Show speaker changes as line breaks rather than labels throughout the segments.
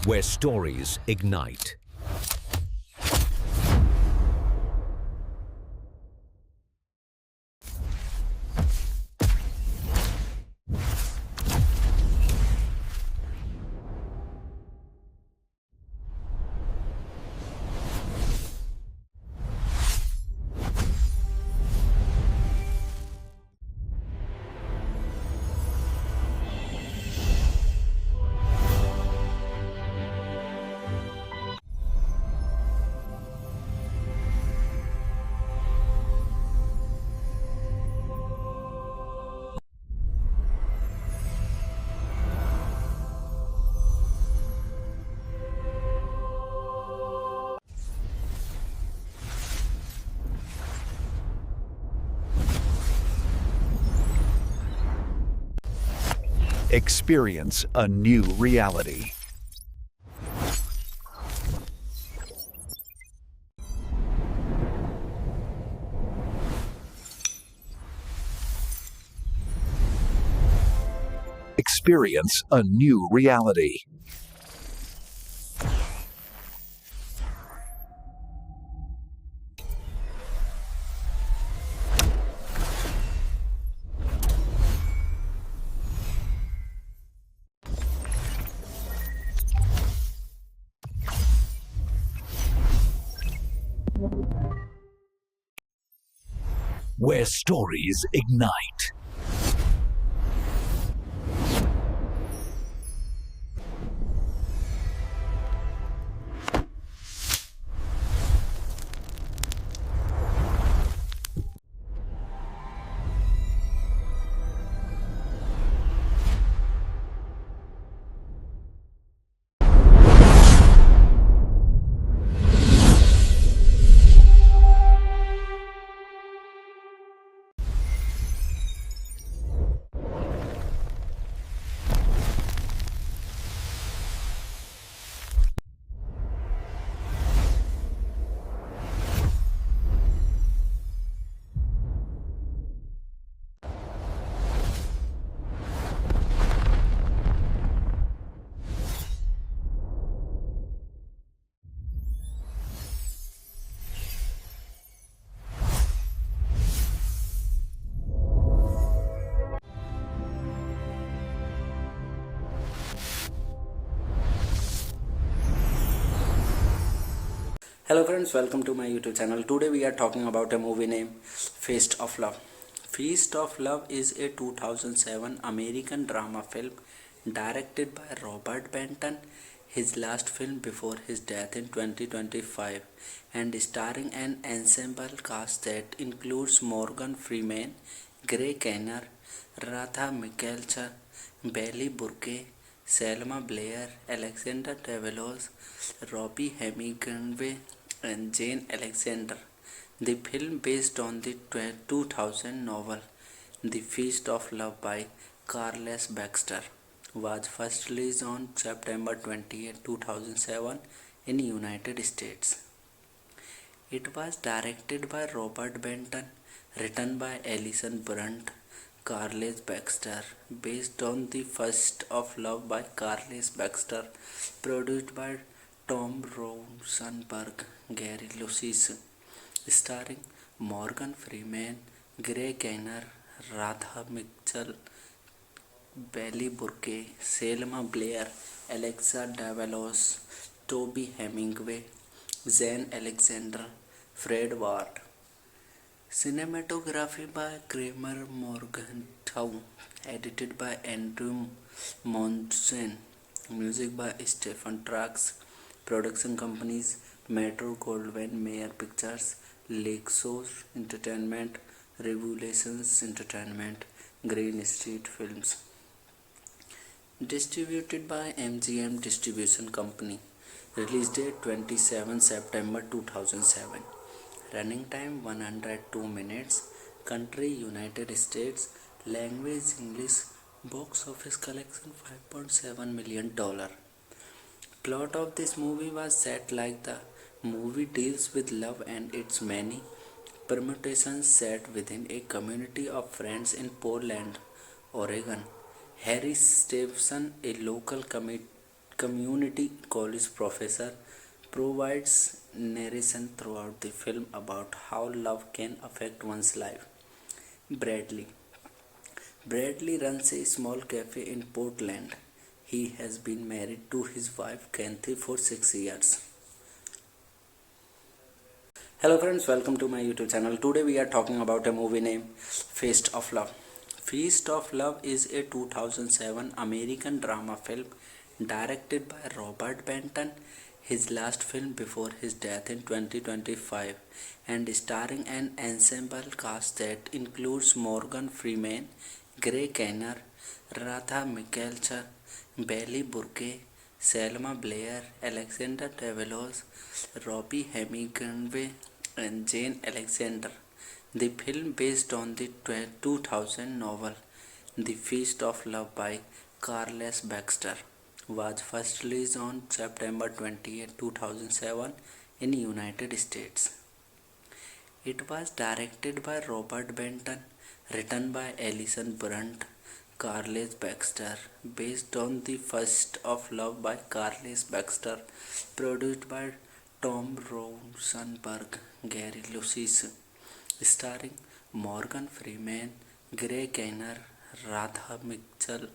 where stories ignite. Experience a new reality. Experience a new reality. Where stories ignite.
Hello friends, welcome to my YouTube channel. Today we are talking about a movie named Feast of Love. Feast of Love is a 2007 American drama film directed by Robert Benton, his last film before his death in 2025, and starring an ensemble cast that includes Morgan Freeman, Gray Kenner, Radha Mikkelsen, Bailey Burke, Selma Blair, Alexander Davalos, Robbie Hemingway, and Jane Alexander. The film, based on the 2000 novel The Feast of Love by Carles Baxter, was first released on September 28, 2007 in United States. It was directed by Robert Benton, written by Alison Brunt, Carles Baxter, based on The First of Love by Carles Baxter, produced by Tom Rosenberg, Gary Lucis, starring Morgan Freeman, Gray Gaynor, Radha Mitchell, Bailey Burke, Selma Blair, Alexa Davalos, Toby Hemingway, Zane Alexander, Fred Ward. Cinematography by Kramer Morgenthau, edited by Andrew Monson, music by Stephen Trax, production companies Metro Goldwyn Mayer Pictures, Lexos Entertainment, Revelations Entertainment, Green Street Films. Distributed by MGM Distribution Company. Release date 27 September 2007. Running time 102 minutes. Country United States. Language English. Box office collection $5.7 million. Plot of this movie was set like the movie deals with love and its many permutations set within a community of friends in Portland, Oregon. Harry Stevenson, a local community college professor, provides narration throughout the film about how love can affect one's life. Bradley. Bradley runs a small cafe in Portland. He has been married to his wife Kathy for 6 years. Hello friends, welcome to my YouTube channel. Today we are talking about a movie named Feast of Love. Feast of Love is a 2007 American drama film directed by Robert Benton, his last film before his death in 2025, and starring an ensemble cast that includes Morgan Freeman, Gray Kinnear, Radha Mikkelsen, Bailey Burke, Selma Blair, Alexander Davalos, Robbie Hemingway, and Jane Alexander. The film, based on the 2000 novel The Feast of Love by Carles Baxter, was first released on September 28, 2007 in the United States. It was directed by Robert Benton, written by Alison Brunt, Carles Baxter, based on The First of Love by Carles Baxter, produced by Tom Rosenberg, Gary Lucis, starring Morgan Freeman, Gray Kinnear, Radha Mitchell,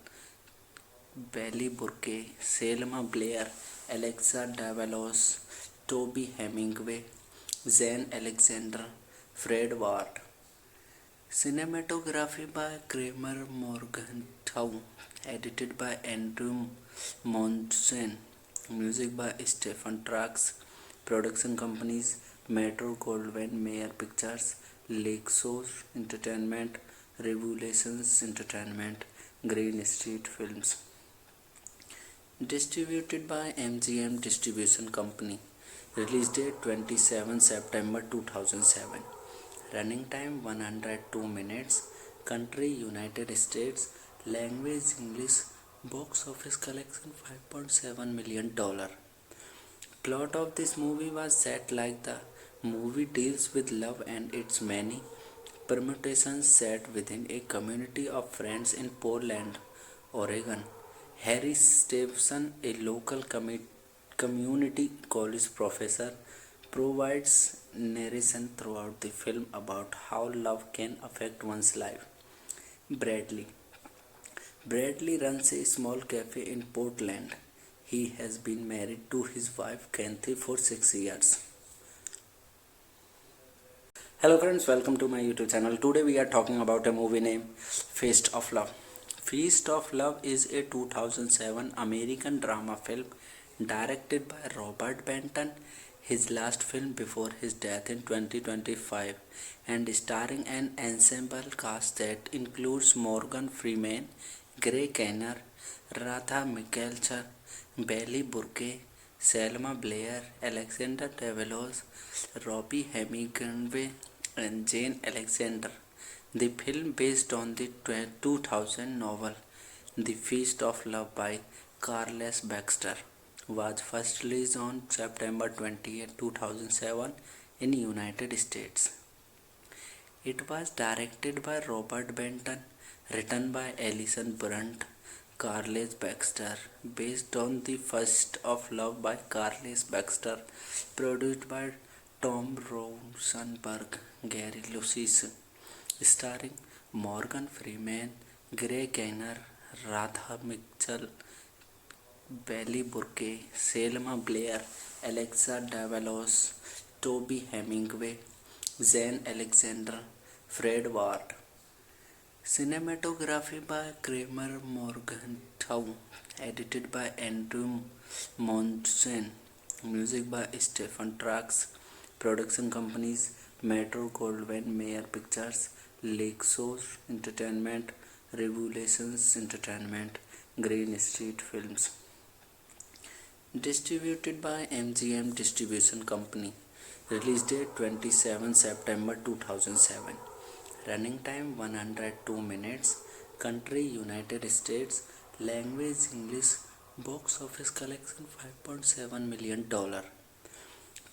Bailey Burke, Selma Blair, Alexa Davalos, Toby Hemingway, Zane Alexander, Fred Ward. Cinematography by Kramer Morgenthau, edited by Andrew Monson, music by Stephen Trax, production companies Metro Goldwyn Mayer Pictures, Lakeshore Entertainment, Revelations Entertainment, Green Street Films. Distributed by MGM Distribution Company. Release date 27 September 2007. Running time 102 minutes. Country United States. Language English. Box office collection $5.7 million. Plot of this movie was set like the movie deals with love and its many permutations set within a community of friends in Portland, Oregon. Harry Stevenson, a local community college professor, provides narration throughout the film about how love can affect one's life. Bradley. Bradley runs a small cafe in Portland. He has been married to his wife Kathy for 6 years. Hello friends, welcome to my YouTube channel. Today we are talking about a movie named Feast of Love. Feast of Love is a 2007 American drama film directed by Robert Benton, his last film before his death in 2025, and starring an ensemble cast that includes Morgan Freeman, Gray Kinnear, Radha Mikkelsen, Bailey Burke, Selma Blair, Alexander Davalos, Robbie Hemingway, and Jane Alexander. The film, based on the 2000 novel The Feast of Love by Carles Baxter, was first released on September 28, 2007 in the United States. It was directed by Robert Benton, written by Alison Brunt, Carles Baxter, based on The First of Love by Carles Baxter, produced by Tom Rosenberg, Gary Lucis, starring Morgan Freeman, Gray Kinnear, Radha Mitchell, Bailey Burke, Selma Blair, Alexa Davalos, Toby Hemingway, Zane Alexander, Fred Ward. Cinematography by Kramer Morgenthau, edited by Andrew Monson, music by Stephen Trax, production companies Metro Goldwyn Mayer Pictures, Lakeshore Entertainment, Revelations Entertainment, Green Street Films. Distributed by MGM Distribution Company. Release date 27 September 2007. Running time 102 minutes. Country United States. Language English. Box office collection $5.7 million.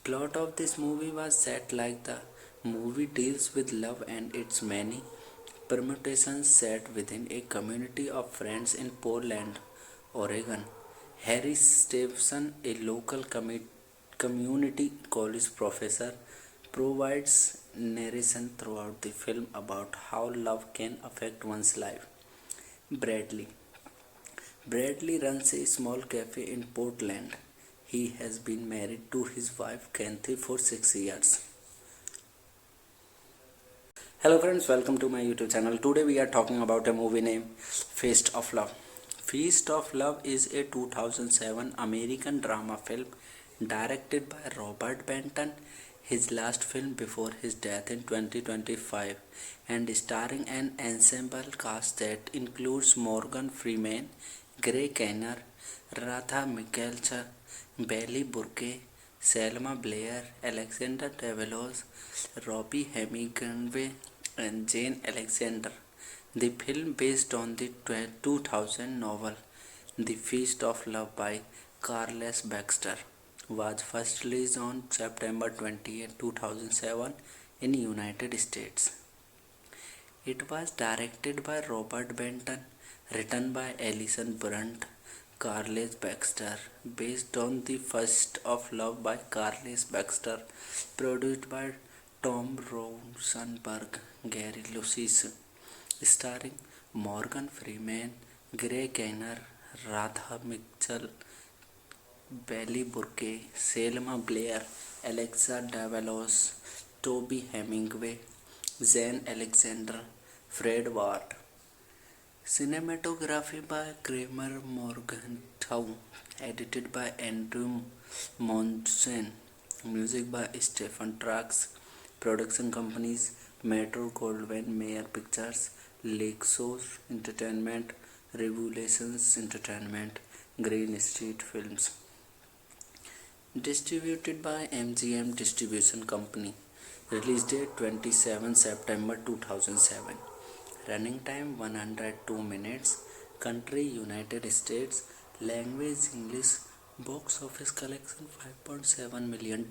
Plot of this movie was set like the movie deals with love and its many permutations set within a community of friends in Portland, Oregon. Harry Stevenson, a local community college professor, provides narration throughout the film about how love can affect one's life. Bradley. Bradley runs a small cafe in Portland. He has been married to his wife Kathy for 6 years. Hello friends, welcome to my YouTube channel. Today we are talking about a movie named Feast of Love. Feast of Love is a 2007 American drama film directed by Robert Benton, his last film before his death in 2025, and starring an ensemble cast that includes Morgan Freeman, Gray Kenner, Radha Mikkelsen, Bailey Burke, Selma Blair, Alexander Davalos, Robbie Hemingway, and Jane Alexander. The film, based on the 2000 novel The Feast of Love by Carles Baxter, was first released on September 28, 2007 in United States. It was directed by Robert Benton, written by Alison Brunt, Carles Baxter, based on The First of Love by Carles Baxter, produced by Tom Rosenberg, Gary Lucis, starring Morgan Freeman, Gray Kenner, Radha Mitchell, Bailey Burke, Selma Blair, Alexa Davalos, Toby Hemingway, Zane Alexander, Fred Ward. Cinematography by Kramer Morgenthau, edited by Andrew Monson, music by Stephen Trax, production companies Metro Goldwyn Mayer Pictures, Lexos Entertainment, Revolutions Entertainment, Green Street Films. Distributed by MGM Distribution Company. Release date 27 September 2007. Running time 102 minutes. Country United States. Language English. Box office collection $5.7 million.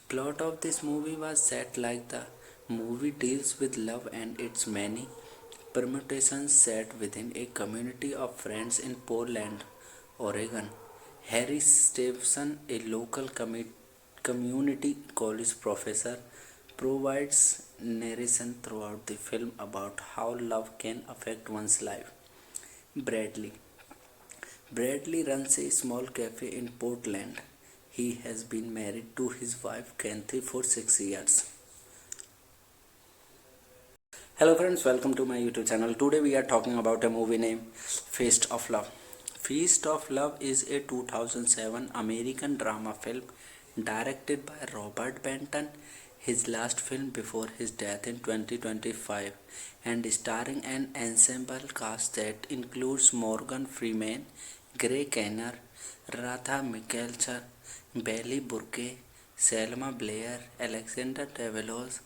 Plot of this movie was set like the movie deals with love and its many permutations set within a community of friends in Portland, Oregon. Harry Stevenson, a local community college professor, provides narration throughout the film about how love can affect one's life. Bradley. Bradley runs a small cafe in Portland. He has been married to his wife Kathy for 6 years. Hello friends, welcome to my YouTube channel. Today we are talking about a movie named Feast of Love. Feast of Love is a 2007 American drama film directed by Robert Benton, his last film before his death in 2025, and starring an ensemble cast that includes Morgan Freeman, Gray Kenner, Radha Mikkelsen, Bailey Burke, Selma Blair, Alexander Davalos,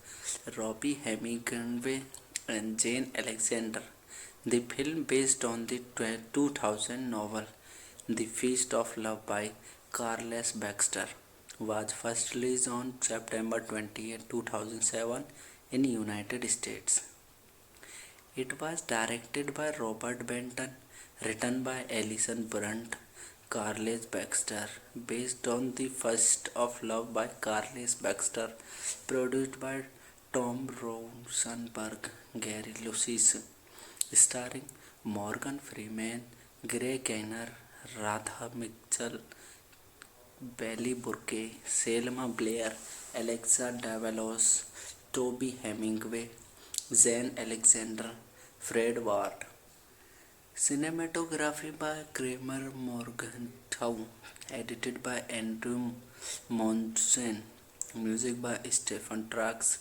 Robbie Hemingway, and Jane Alexander. The film, based on the 2000 novel The Feast of Love by Carles Baxter, was first released on September 28, 2007 in United States. It was directed by Robert Benton, written by Alison Brunt, Carles Baxter, based on The First of Love by Carles Baxter, produced by Tom Rosenberg, Gary Lucis, starring Morgan Freeman, Gray Kenner, Radha Mitchell, Bailey Burke, Selma Blair, Alexa Davalos, Toby Hemingway, Zane Alexander, Fred Ward. Cinematography by Kramer Morgenthau, edited by Andrew Monson, music by Stephen Trax,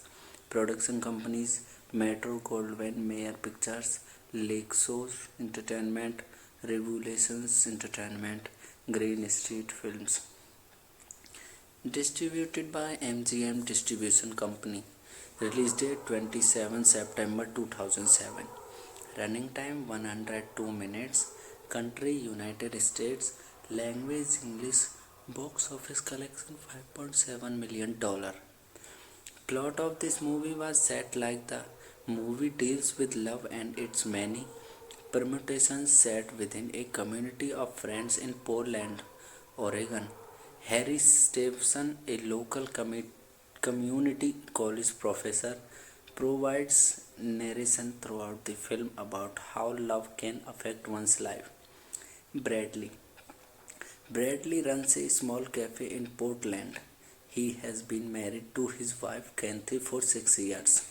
production companies Metro Goldwyn Mayer Pictures, Lexos Entertainment, Revolutions Entertainment, Green Street Films. Distributed by MGM Distribution Company. Release date 27 September 2007. Running time 102 minutes. Country United States. Language English. Box office collection $5.7 million. Plot of this movie was set like the movie deals with love and its many permutations set within a community of friends in Portland, Oregon. Harry Stevenson, a local community college professor, provides narration throughout the film about how love can affect one's life. Bradley. Bradley runs a small cafe in Portland. He has been married to his wife Kathy for 6 years.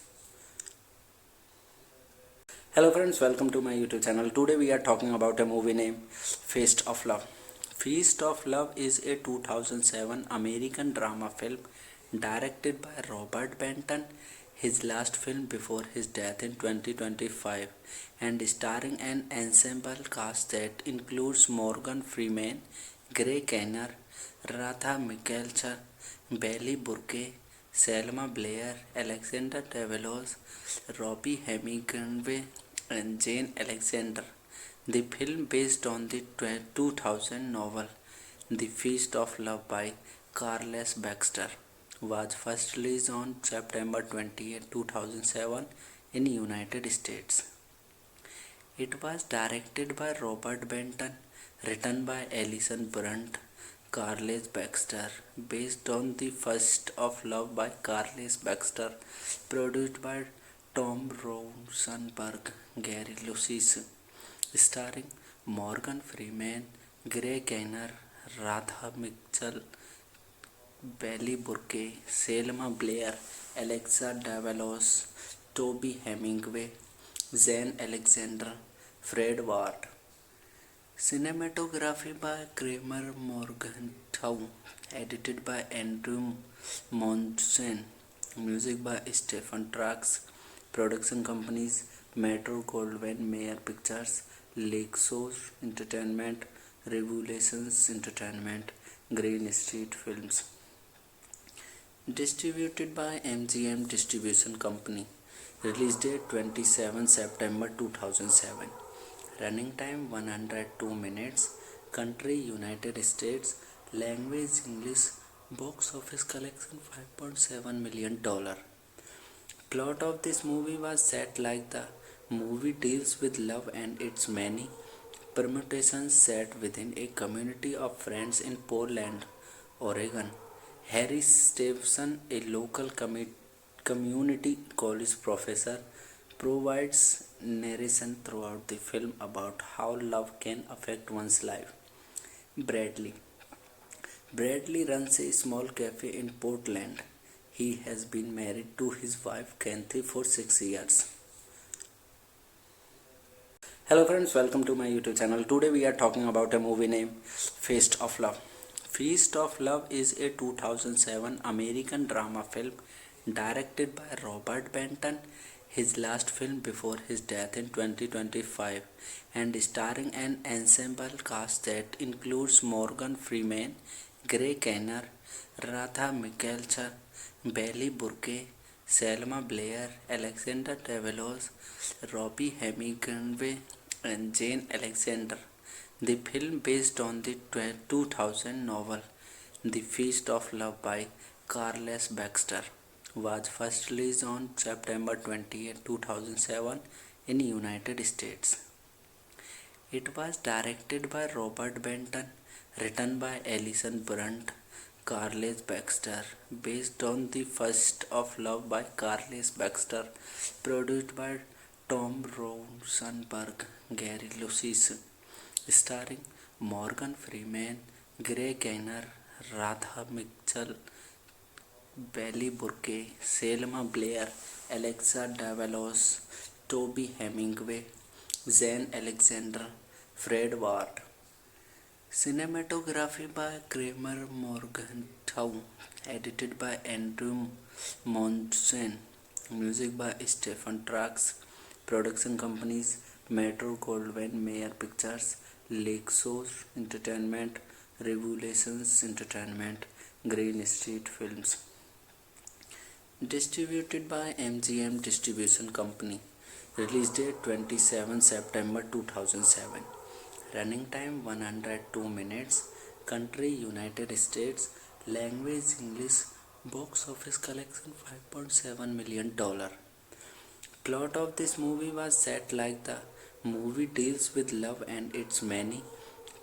Hello friends, welcome to my YouTube channel. Today we are talking about a movie named Feast of Love. Feast of Love is a 2007 American drama film directed by Robert Benton, his last film before his death in 2025, and starring an ensemble cast that includes Morgan Freeman, Gray Kenner, Radha Mikkelsen, Bailey Burke, Selma Blair, Alexander Davalos, Robbie Hemingway, and Jane Alexander. The film, based on the 2000 novel The Feast of Love by Carles Baxter, was first released on September 28, 2007 in United States. It was directed by Robert Benton, written by Alison Brunt, Carles Baxter, based on The First of Love by Carles Baxter, produced by Tom Rosenberg, Gary Lucis, starring Morgan Freeman, Gray Kenner, Radha Mitchell, Bailey Burke, Selma Blair, Alexa Davalos, Toby Hemingway, Zane Alexander, Fred Ward. Cinematography by Kramer Morgenthau, edited by Andrew Monson, music by Stephen Trax, production companies Metro Goldwyn Mayer Pictures, Lexos Entertainment, Revolutions Entertainment, Green Street Films. Distributed by MGM Distribution Company. Release date 27 September 2007. Running time 102 minutes. Country United States. Language English. Box office collection $5.7 million. Plot of this movie was set like the movie deals with love and its many permutations set within a community of friends in Portland, Oregon. Harry Stevenson, a local community college professor, provides narration throughout the film about how love can affect one's life. Bradley. Bradley runs a small cafe in Portland. He has been married to his wife Kathy for 6 years. Hello friends, welcome to my YouTube channel. Today we are talking about a movie named Feast of Love. Feast of Love is a 2007 American drama film directed by Robert Benton, his last film before his death in 2025, and starring an ensemble cast that includes Morgan Freeman, Gray Kenner, Radha Mikkelsen, Bailey Burke, Selma Blair, Alexander Davalos, Robbie Hemingway, and Jane Alexander. The film, based on the 2000 novel The Feast of Love by Carles Baxter, was first released on September 28, 2007 in United States. It was directed by Robert Benton, written by Alison Brunt, Carles Baxter, based on The First of Love by Carles Baxter, produced by Tom Rosenberg, Gary Lucis, starring Morgan Freeman, Gray Kenner, Radha Mitchell, Bailey Burke, Selma Blair, Alexa Davalos, Toby Hemingway, Zane Alexander, Fred Ward. Cinematography by Kramer Morgenthau, edited by Andrew Monson, music by Stephen Trax, production companies Metro Goldwyn Mayer Pictures, Lexos Entertainment, Revolutions Entertainment, Green Street Films. Distributed by MGM Distribution Company. Release date 27 September 2007. Running time 102 minutes. Country United States. Language English. Box office collection $5.7 million. Plot of this movie was set like the movie deals with love and its many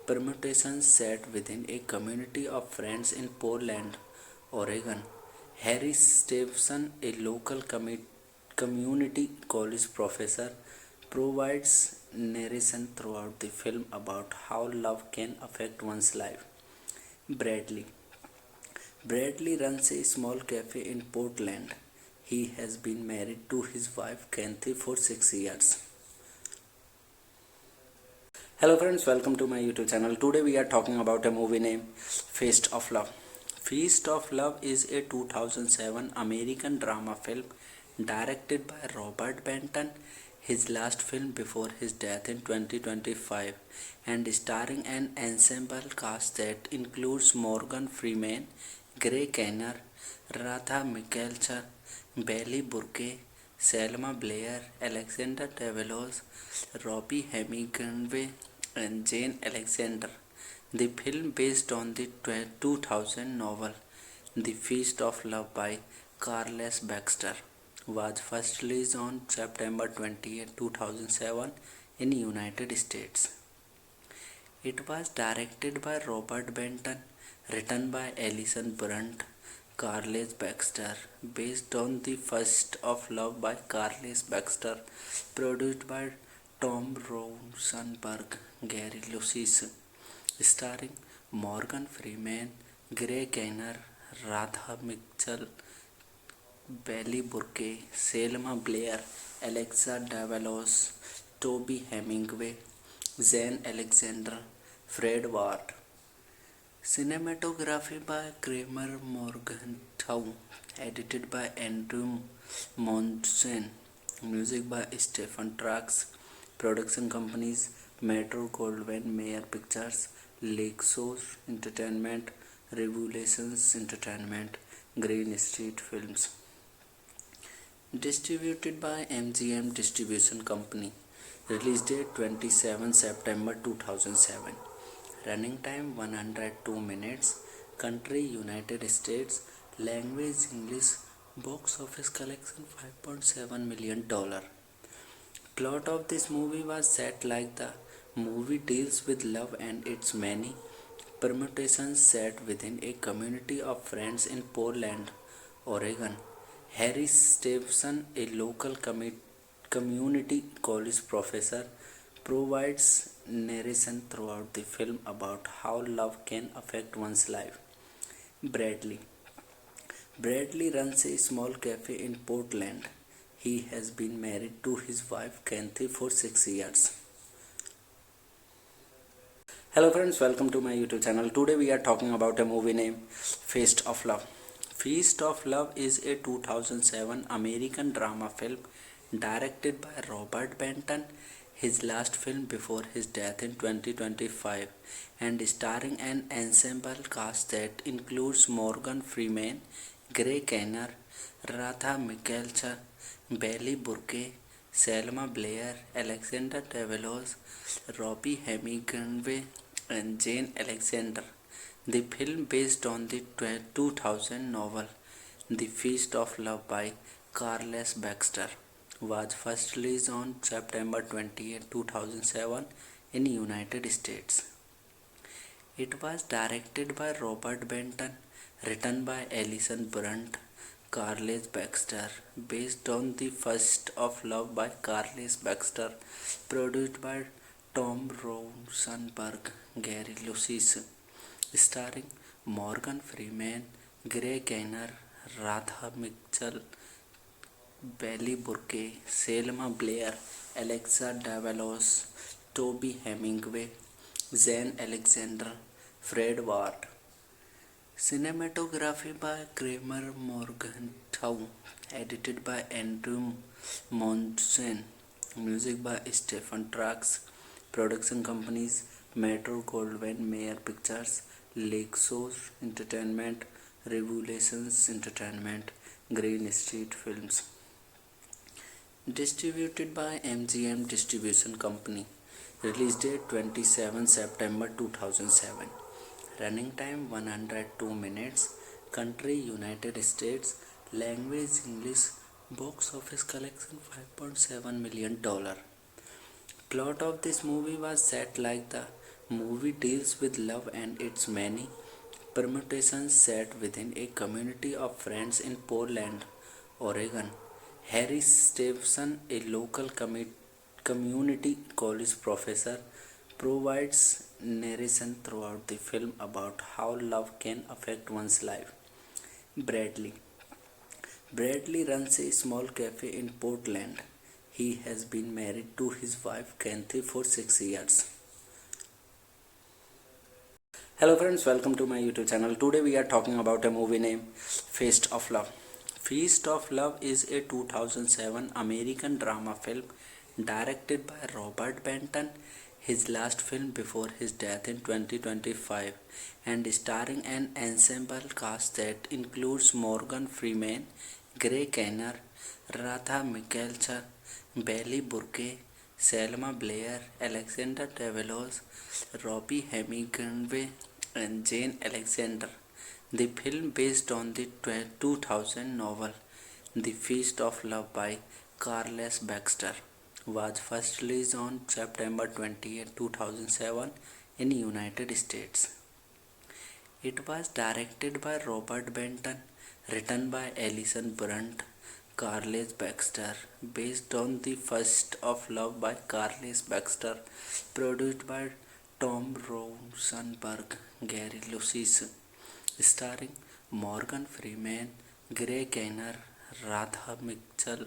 permutations set within a community of friends in Portland, Oregon. Harry Stevenson, a local community college professor, provides narration throughout the film about how love can affect one's life. Bradley. Bradley runs a small cafe in Portland. He has been married to his wife Kathy for 6 years. Hello friends, welcome to my YouTube channel. Today we are talking about a movie named Feast of Love. Feast of Love is a 2007 American drama film directed by Robert Benton, his last film before his death in 2025, and starring an ensemble cast that includes Morgan Freeman, Gray Kenner, Radha Mikkelsen, Bailey Burke, Selma Blair, Alexander Davalos, Robbie Hemingway, and Jane Alexander. The film, based on the 2000 novel The Feast of Love by Carles Baxter, was first released on September 28, 2007 in United States. It was directed by Robert Benton, written by Alison Brunt, Carles Baxter, based on The First of Love by Carles Baxter, produced by Tom Rosenberg, Gary Lucis, starring Morgan Freeman, Gray Kenner, Radha Mitchell, Bailey Burke, Selma Blair, Alexa Davalos, Toby Hemingway, Zane Alexander, Fred Ward. Cinematography by Kramer Morgenthau, edited by Andrew Monson, music by Stephen Trax, production companies Metro Goldwyn Mayer Pictures, Lexos Entertainment, Revelations Entertainment, Green Street Films. Distributed by MGM Distribution Company. Release date 27 September 2007. Running time 102 minutes. Country United States. Language English. Box office collection $5.7 million. Plot of this movie was set like the movie deals with love and its many permutations set within a community of friends in Portland, Oregon. Harry Stevenson, a local community college professor, provides narration throughout the film about how love can affect one's life. Bradley. Bradley runs a small cafe in Portland. He has been married to his wife Kathy for 6 years. Hello friends, welcome to my YouTube channel. Today we are talking about a movie named Feast of Love. Feast of Love is a 2007 American drama film directed by Robert Benton, his last film before his death in 2025, and starring an ensemble cast that includes Morgan Freeman, Gray Kenner, Radha Mikkelsen, Bailey Burke, Selma Blair, Alexander Davalos, Robbie Hemingway, and Jane Alexander. The film, based on the 2000 novel The Feast of Love by Carles Baxter, was first released on September 28, 2007 in United States. It was directed by Robert Benton, written by Alison Brunt, Carles Baxter, based on The First of Love by Carles Baxter, produced by Tom Rosenberg, Gary Lucis, starring Morgan Freeman, Gray Kenner, Radha Mitchell, Bailey Burke, Selma Blair, Alexa Davalos, Toby Hemingway, Zane Alexander, Fred Ward. Cinematography by Kramer Morgenthau, edited by Andrew Monson, music by Stephen Trax, production companies Metro Goldwyn Mayer Pictures, Lexos Entertainment, Revelations Entertainment, Green Street Films. Distributed by MGM Distribution Company. Release date 27 September 2007. Running time 102 minutes. Country United States. Language English. Box office collection $5.7 million. Plot of this movie was set like the movie deals with love and its many permutations set within a community of friends in Portland, Oregon. Harry Stevenson, a local community college professor, provides narration throughout the film about how love can affect one's life. Bradley. Bradley runs a small cafe in Portland. He has been married to his wife Kathy for 6 years. Hello friends, welcome to my YouTube channel. Today we are talking about a movie named Feast of Love. Feast of Love is a 2007 American drama film directed by Robert Benton, his last film before his death in 2025, and starring an ensemble cast that includes Morgan Freeman, Gray Kenner, Radha Mikkelsen, Bailey Burke, Selma Blair, Alexander Davalos, Robbie Hemingway, and Jane Alexander. The film, based on the 2000 novel The Feast of Love by Carles Baxter, was first released on September 28, 2007 in United States. It was directed by Robert Benton, written by Alison Brunt, Carles Baxter, based on The First of Love by Carles Baxter, produced by Tom Rosenberg, Gary Lucis, starring Morgan Freeman, Gray Kenner, Radha Mitchell,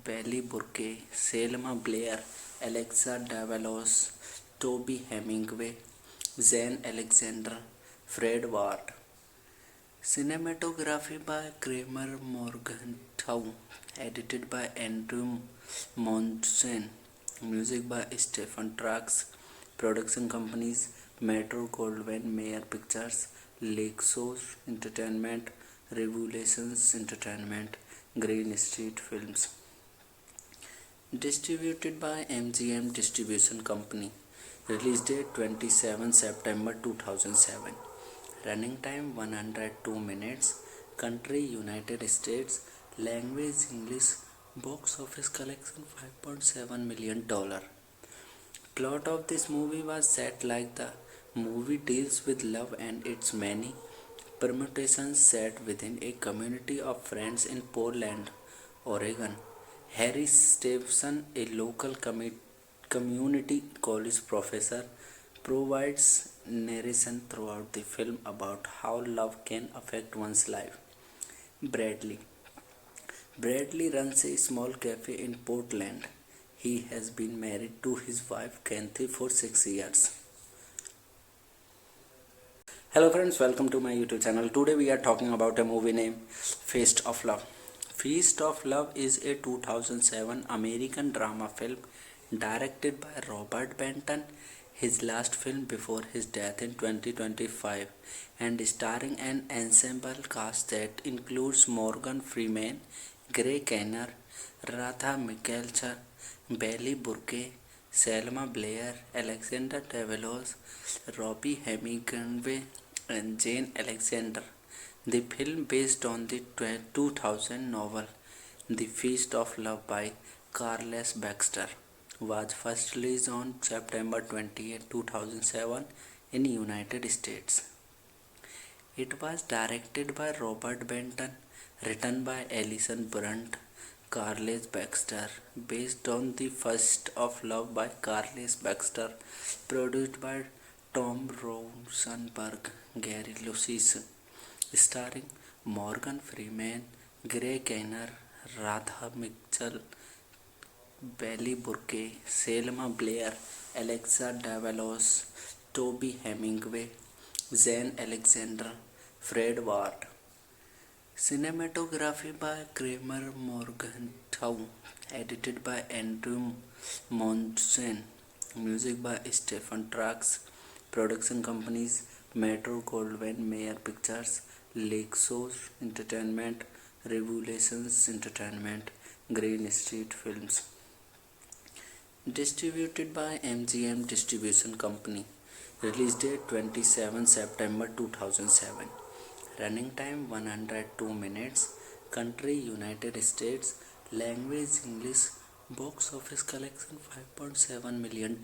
Bailey Burke, Selma Blair, Alexa Davalos, Toby Hemingway, Zane Alexander, Fred Ward. Cinematography by Kramer Morgenthau, edited by Andrew Monson, music by Stephen Trax, production companies Metro Goldwyn Mayer Pictures, Lexos Entertainment, Revelations Entertainment, Green Street Films. Distributed by MGM Distribution Company. Release date 27 September 2007. Running time 102 minutes. Country United States. Language English. Box office collection $5.7 million. Plot of this movie was set like the movie deals with love and its many permutations set within a community of friends in Portland, Oregon. Harry Stevenson, a local community college professor, provides narration throughout the film about how love can affect one's life. Bradley. Bradley runs a small cafe in Portland. He has been married to his wife Kathy for 6 years. Hello friends, welcome to my YouTube channel. Today we are talking about a movie named Feast of Love. Feast of Love is a 2007 American drama film directed by Robert Benton, his last film before his death in 2025, and starring an ensemble cast that includes Morgan Freeman, Gray Kenner, Radha Mikkelsen, Bailey Burke, Selma Blair, Alexander Davalos, Robbie Hemingway, and Jane Alexander. The film, based on the 2000 novel The Feast of Love by Carles Baxter, was first released on September 28, 2007 in United States. It was directed by Robert Benton, written by Alison Brunt, Carles Baxter, based on The First of Love by Carles Baxter, produced by Tom Rosenberg, Gary Lucis, starring Morgan Freeman, Gray Kenner, Radha Mitchell, Bailey Burke, Selma Blair, Alexa Davalos, Toby Hemingway, Zane Alexander, Fred Ward. Cinematography by Kramer Morgenthau, edited by Andrew Monson, music by Stephen Trax, production companies Metro Goldwyn Mayer Pictures, Lexos Entertainment, Revelations Entertainment, Green Street Films. Distributed by MGM Distribution Company. Release date 27 September 2007. Running time 102 minutes. Country United States. Language English. Box office collection $5.7 million.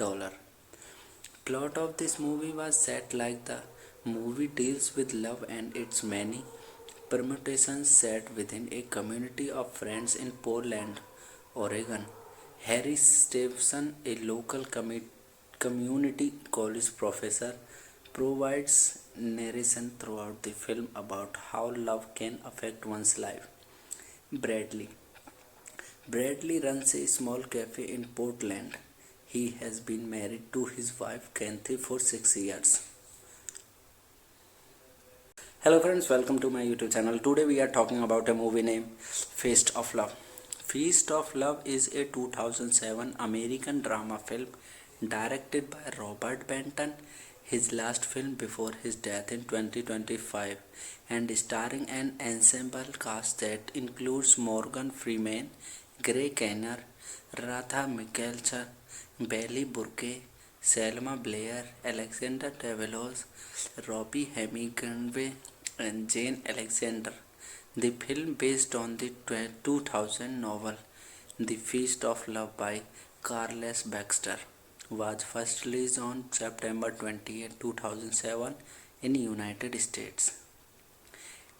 Plot of this movie was set like the movie deals with love and its many permutations set within a community of friends in Portland, Oregon. Harry Stevenson, a local community college professor, provides narration throughout the film about how love can affect one's life. Bradley. Bradley runs a small cafe in Portland. He has been married to his wife Kathy for 6 years. Hello friends, welcome to my YouTube channel. Today we are talking about a movie named Feast of Love. Feast of Love is a 2007 American drama film directed by Robert Benton, his last film before his death in 2025, and starring an ensemble cast that includes Morgan Freeman, Gray Kenner, Radha Mikkelsen, Bailey Burke, Selma Blair, Alexander Davalos, Robbie Hemingway, and Jane Alexander. The film, based on the 2000 novel The Feast of Love by Carles Baxter, was first released on September 28, 2007 in United States.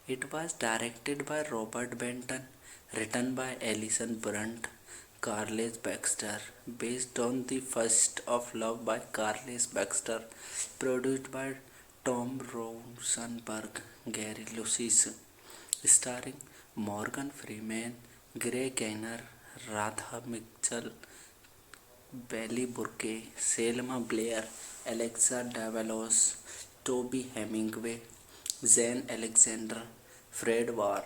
It was directed by Robert Benton, written by Alison Brunt, Carles Baxter, based on The First of Love by Carles Baxter, produced by Tom Rosenberg, Gary Lucis, starring Morgan Freeman, Gray Kenner, Radha Mitchell, Bailey Burke, Selma Blair, Alexa Davalos, Toby Hemingway, Zane Alexander, Fred Ward.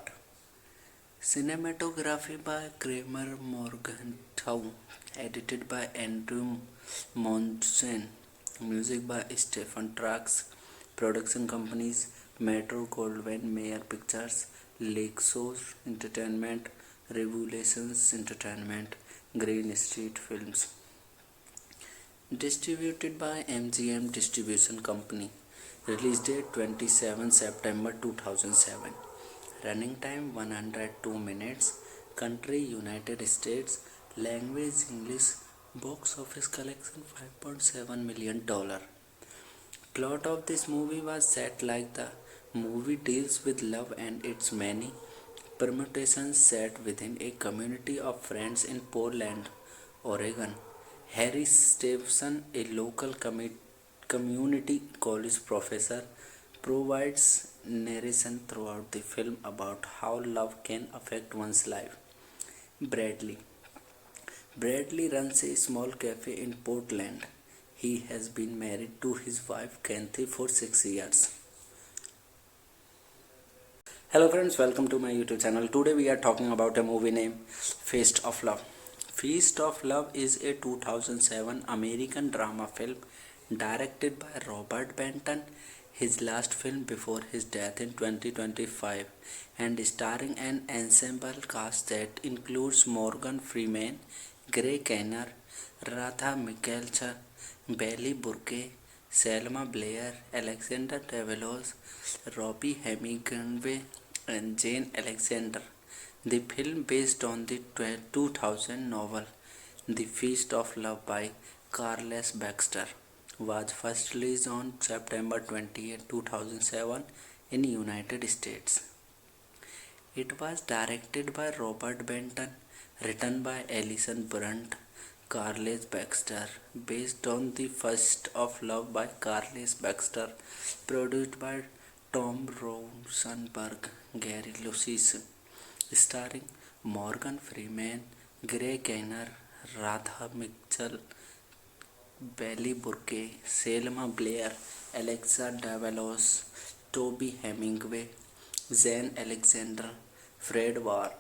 Cinematography by Kramer Morgenthau, edited by Andrew Monson, music by Stephen Trax, production companies Metro Goldwyn Mayer Pictures, Lakeshore Entertainment, Revelations Entertainment, Green Street Films. Distributed by MGM Distribution Company. Release date 27 September 2007. Running time 102 minutes. Country United States. Language English. Box office collection $5.7 million. Plot of this movie was set like the movie deals with love and its many permutations set within a community of friends in Portland, Oregon. Harry Stevenson, a local community college professor, provides narration throughout the film about how love can affect one's life. Bradley. Bradley runs a small cafe in Portland. He has been married to his wife Kathy for 6 years. Hello friends, welcome to my YouTube channel. Today we are talking about a movie named Feast of Love. Feast of Love is a 2007 American drama film directed by Robert Benton, his last film before his death in 2025, and starring an ensemble cast that includes Morgan Freeman, Gray Kenner, Radha Mikkelsen, Bailey Burke, Selma Blair, Alexander Davalos, Robbie Hemingway, and Jane Alexander. The film, based on the 2000 novel The Feast of Love by Carles Baxter, was first released on September 28, 2007 in United States. It was directed by Robert Benton, written by Alison Brunt, Carles Baxter, based on The First of Love by Carles Baxter, produced by Tom Rosenberg, Gary Lucis, starring Morgan Freeman, Gray Kenner, Radha Mitchell, Bailey Burke, Selma Blair, Alexa Davalos, Toby Hemingway, Zane Alexander, Fred Ward.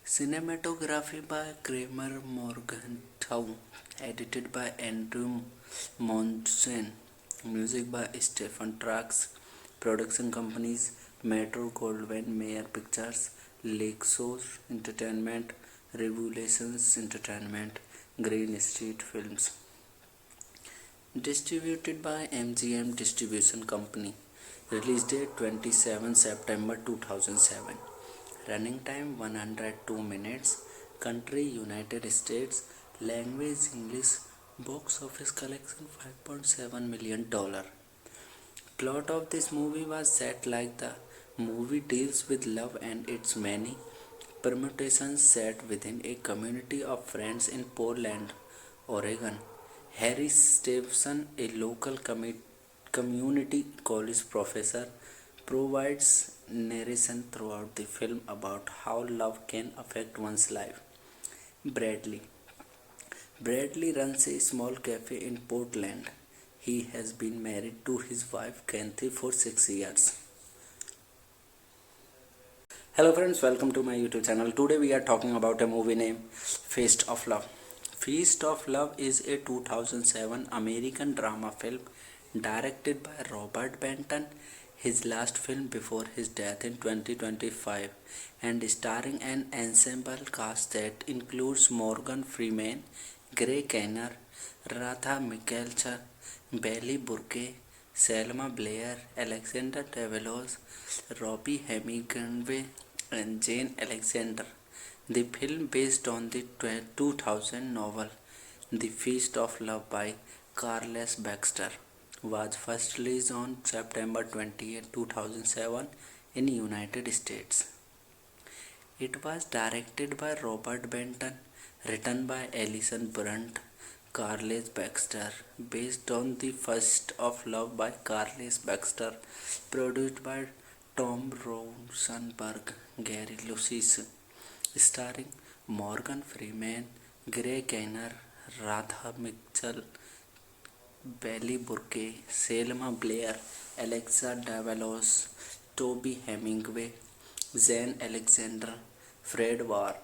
Cinematography by Kramer Morgenthau, edited by Andrew Monson, music by Stephen Trax, production companies Metro Goldwyn Mayer Pictures, Lakeshore Entertainment, Revelations Entertainment, Green Street Films. Distributed by MGM Distribution Company. Release date 27 September 2007. Running time 102 minutes. country United States, language English, box office collection $5.7 million. Plot of this movie was set like the movie deals with love and its many permutations set within a community of friends in Portland, Oregon. Harry Stevenson, a local community college professor, provides narration throughout the film about how love can affect one's life. Bradley. Bradley runs a small cafe in Portland. He has been married to his wife Kathy for 6 years. Hello friends, welcome to my YouTube channel. Today we are talking about a movie named Feast of Love. Feast of Love is a 2007 American drama film directed by Robert Benton, his last film before his death in 2025, and starring an ensemble cast that includes Morgan Freeman, Gray Kinnear, Radha Mikkelsen, Bailey Burke, Selma Blair, Alexander Davalos, Robbie Hemingway, and Jane Alexander. The film, based on the 2000 novel The Feast of Love by Carles Baxter, was first released on September 28, 2007 in United States. It was directed by Robert Benton, written by Alison Brunt, Carles Baxter, based on The First of Love by Carles Baxter, produced by Tom Rosenberg, Gary Lucis, starring Morgan Freeman, Gray Kinnear, Radha Mitchell, Bailey Burke, Selma Blair, Alexa Davalos, Toby Hemingway, Zane Alexander, Fred Ward.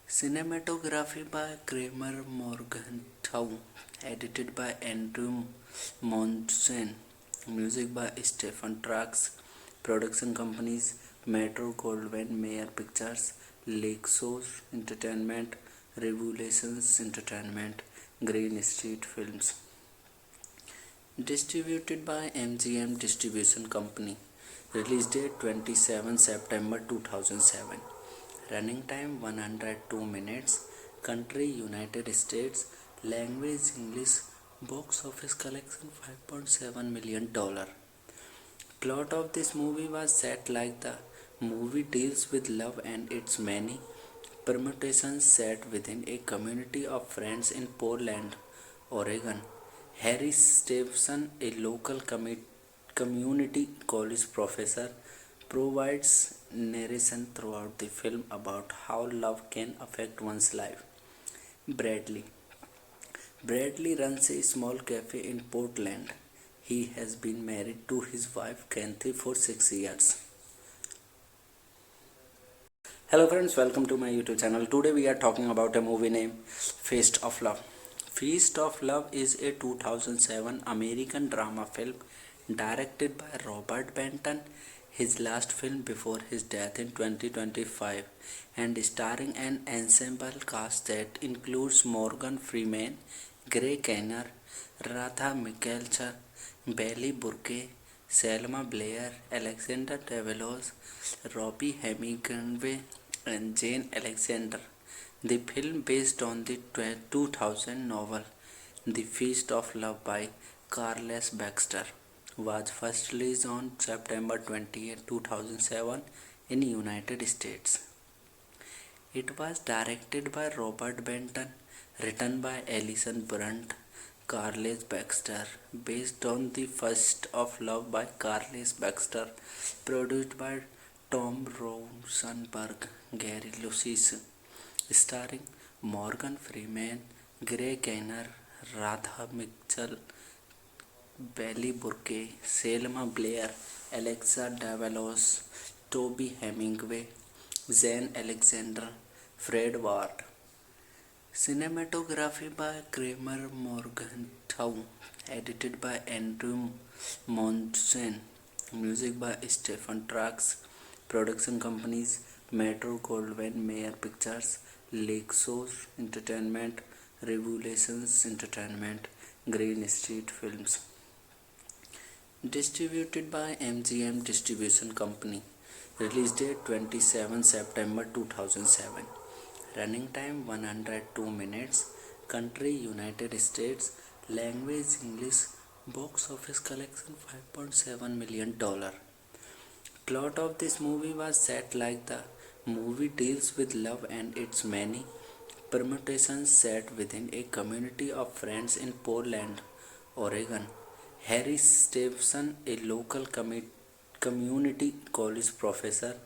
Cinematography by Kramer Morgenthau, edited by Andrew Monson, music by Stephen Trax, production companies Metro Goldwyn Mayer Pictures, Lexos Entertainment, Revolutions Entertainment, Green Street Films. Distributed by MGM Distribution Company. Release date 27 September 2007. Running time 102 minutes. Country United States. Language English. Box office collection $5.7 million. Plot of this movie was set like the movie deals with love and its many permutations set within a community of friends in Portland, Oregon. Harry Stevenson, a local community college professor, provides narration throughout the film about how love can affect one's life. Bradley. Bradley runs a small cafe in Portland. He has been married to his wife Kathy for 6 years. Hello friends, welcome to my YouTube channel. Today we are talking about a movie named Feast of Love. Feast of Love is a 2007 American drama film directed by Robert Benton, his last film before his death in 2025, and starring an ensemble cast that includes Morgan Freeman, Gray Kinnear, Radha Mikkelsen, Bailey Burke, Selma Blair, Alexander Davalos, Robbie Hemingway, and Jane Alexander. The film, based on the 2000 novel The Feast of Love by Carles Baxter, was first released on September 28, 2007 in United States. It was directed by Robert Benton, written by Alison Brunt, Carles Baxter, based on The First of Love by Carles Baxter, produced by Tom Rosenberg, Gary Lucis, starring Morgan Freeman, Gray Kinnear, Radha Mitchell, Bailey Burke, Selma Blair, Alexa Davalos, Toby Hemingway, Zane Alexander, Fred Ward. Cinematography by Kramer Morgenthau, edited by Andrew Monson, music by Stephen Trax, production companies Metro Goldwyn Mayer Pictures, Lexos Entertainment, Revolutions Entertainment, Green Street Films. Distributed by MGM Distribution Company. Release date 27 September 2007. running time 102 minutes, country United States, language English, box office collection $5.7 million. Plot of this movie was set like the movie deals with love and its many permutations set within a community of friends in Portland, Oregon. Harry Stevenson, a local community college professor,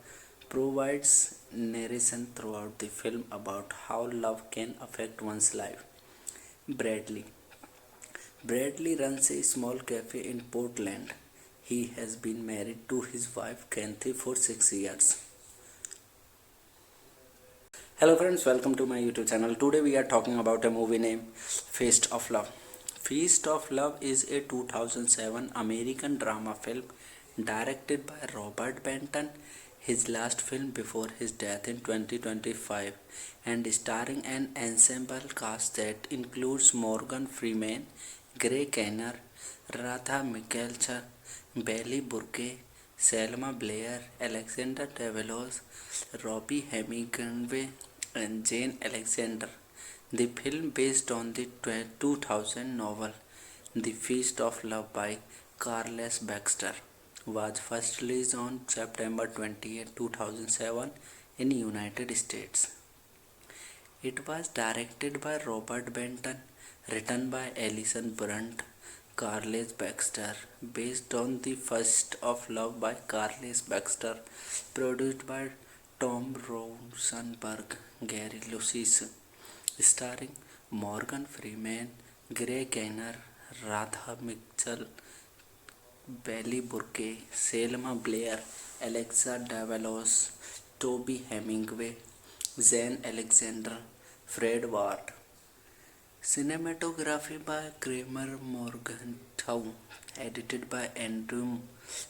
provides narration throughout the film about how love can affect one's life. Bradley. Bradley runs a small cafe in Portland. He has been married to his wife Kathy for 6 years. Hello friends, welcome to my YouTube channel. Today we are talking about a movie named Feast of Love. Feast of Love is a 2007 American drama film directed by Robert Benton, his last film before his death in 2025, and starring an ensemble cast that includes Morgan Freeman, Gray Kenner, Radha Mikkelsen, Bailey Burke, Selma Blair, Alexander Davalos, Robbie Hemingway, and Jane Alexander. The film, based on the 2000 novel The Feast of Love by Carles Baxter, was first released on September 28, 2007 in the United States. It was directed by Robert Benton, written by Alison Brunt, Carles Baxter, based on The Feast of Love by Carles Baxter, produced by Tom Rosenberg, Gary Lucis, starring Morgan Freeman, Gray Kenner, Radha Mitchell, Bailey Burke, Selma Blair, Alexa Davalos, Toby Hemingway, Zane Alexander, Fred Ward. Cinematography by Kramer Morgenthau, edited by Andrew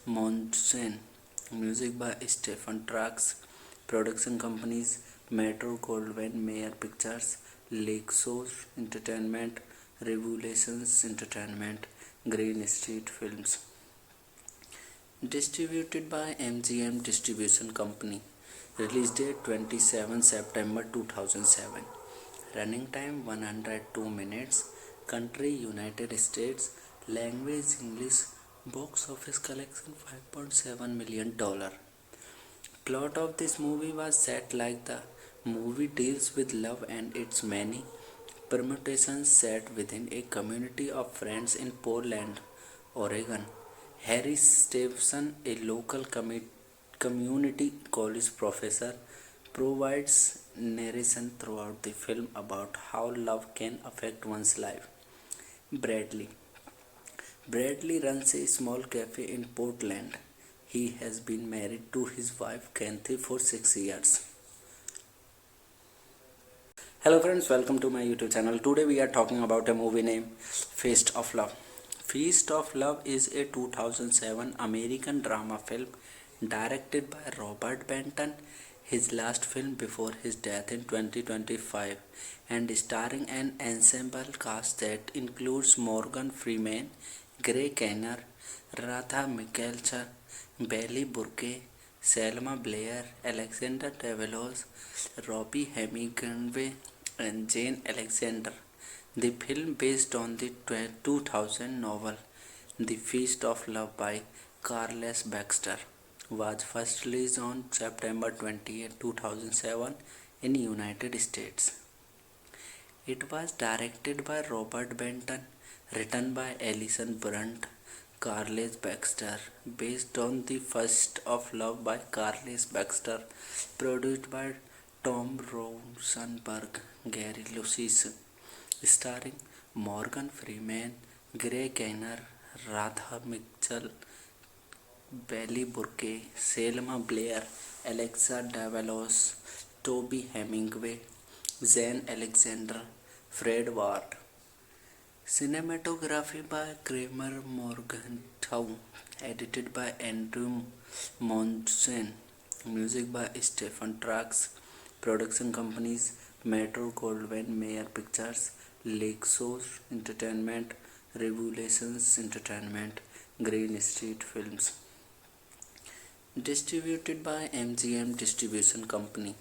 Monson, music by Stephen Trax, production companies Metro Goldwyn Mayer Pictures, Lakeshore Entertainment, Revelations Entertainment, Green Street Films. Distributed by MGM Distribution Company. Release date 27 September 2007. Running time 102 minutes. Country United States. Language English. Box office collection $5.7 million. Plot of this movie was set like the movie deals with love and its many permutations set within a community of friends in Portland, Oregon. Harry Stevenson, a local community college professor, provides narration throughout the film about how love can affect one's life. Bradley. Bradley runs a small cafe in Portland. He has been married to his wife Kathy for 6 years. Hello friends, welcome to my YouTube channel. Today we are talking about a movie named Feast of Love. Feast of Love is a 2007 American drama film directed by Robert Benton, his last film before his death in 2025, and starring an ensemble cast that includes Morgan Freeman, Gray Kenner, Radha Mikkelsen, Bailey Burke, Selma Blair, Alexander Davalos, Robbie Hemingway, and Jane Alexander. The film, based on the 2000 novel The Feast of Love by Carles Baxter, was first released on September 28, 2007 in the United States. It was directed by Robert Benton, written by Alison Brunt, Carles Baxter, based on The Feast of Love by Carles Baxter, produced by Tom Rosenberg, Gary Lucis, starring Morgan Freeman, Gray Kenner, Radha Mitchell, Bailey Burke, Selma Blair, Alexa Davalos, Toby Hemingway, Zane Alexander, Fred Ward. Cinematography by Kramer Morgenthau, edited by Andrew Monson, music by Stephen Trax, production companies Metro Goldwyn Mayer Pictures, Lakeshore Entertainment, Revelations Entertainment, Green Street Films. Distributed by MGM Distribution Company.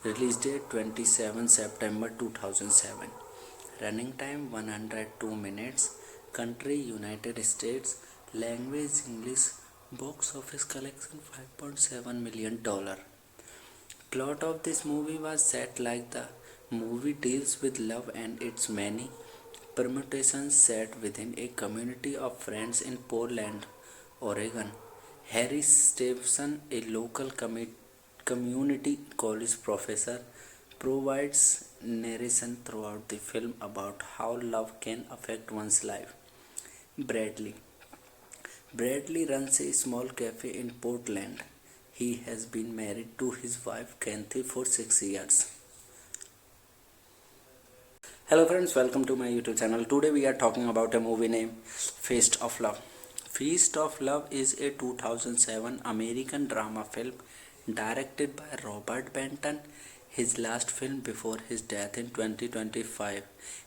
Release date 27 September 2007. Running time 102 minutes. Country United States. Language English. Box office collection $5.7 million. Plot of this movie was set like the movie deals with love and its many permutations set within a community of friends in Portland, Oregon. Harry Stevenson, a local community college professor, provides narration throughout the film about how love can affect one's life. Bradley. Bradley runs a small cafe in Portland. He has been married to his wife Kathy for 6 years. Hello friends, welcome to my YouTube channel. Today we are talking about a movie named Feast of Love. Feast of Love is a 2007 American drama film directed by Robert Benton, his last film before his death in 2025,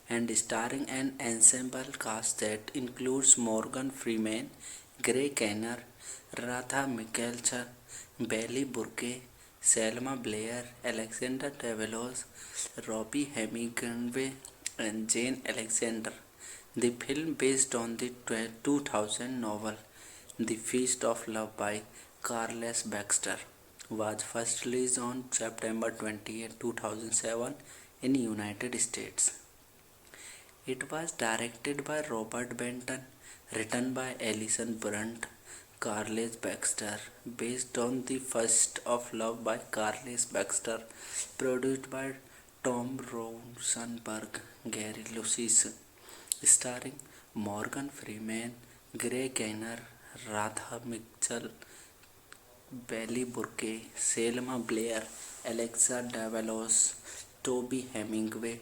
and starring an ensemble cast that includes Morgan Freeman, Gray Kenner, Radha Mikkelsen, Bailey Burke, Selma Blair, Alexander Davalos, Robbie Hemingway, and Jane Alexander. The film, based on the 2000 novel The Feast of Love by Carles Baxter, was first released on September 28, 2007 in United States. It was directed by Robert Benton, written by Alison Brunt, Carles Baxter, based on The First of Love by Carles Baxter, produced by Tom Rosenberg, Gary Lucis, starring Morgan Freeman, Gray Kenner, Radha Mitchell, Bailey Burke, Selma Blair, Alexa Davalos, Toby Hemingway,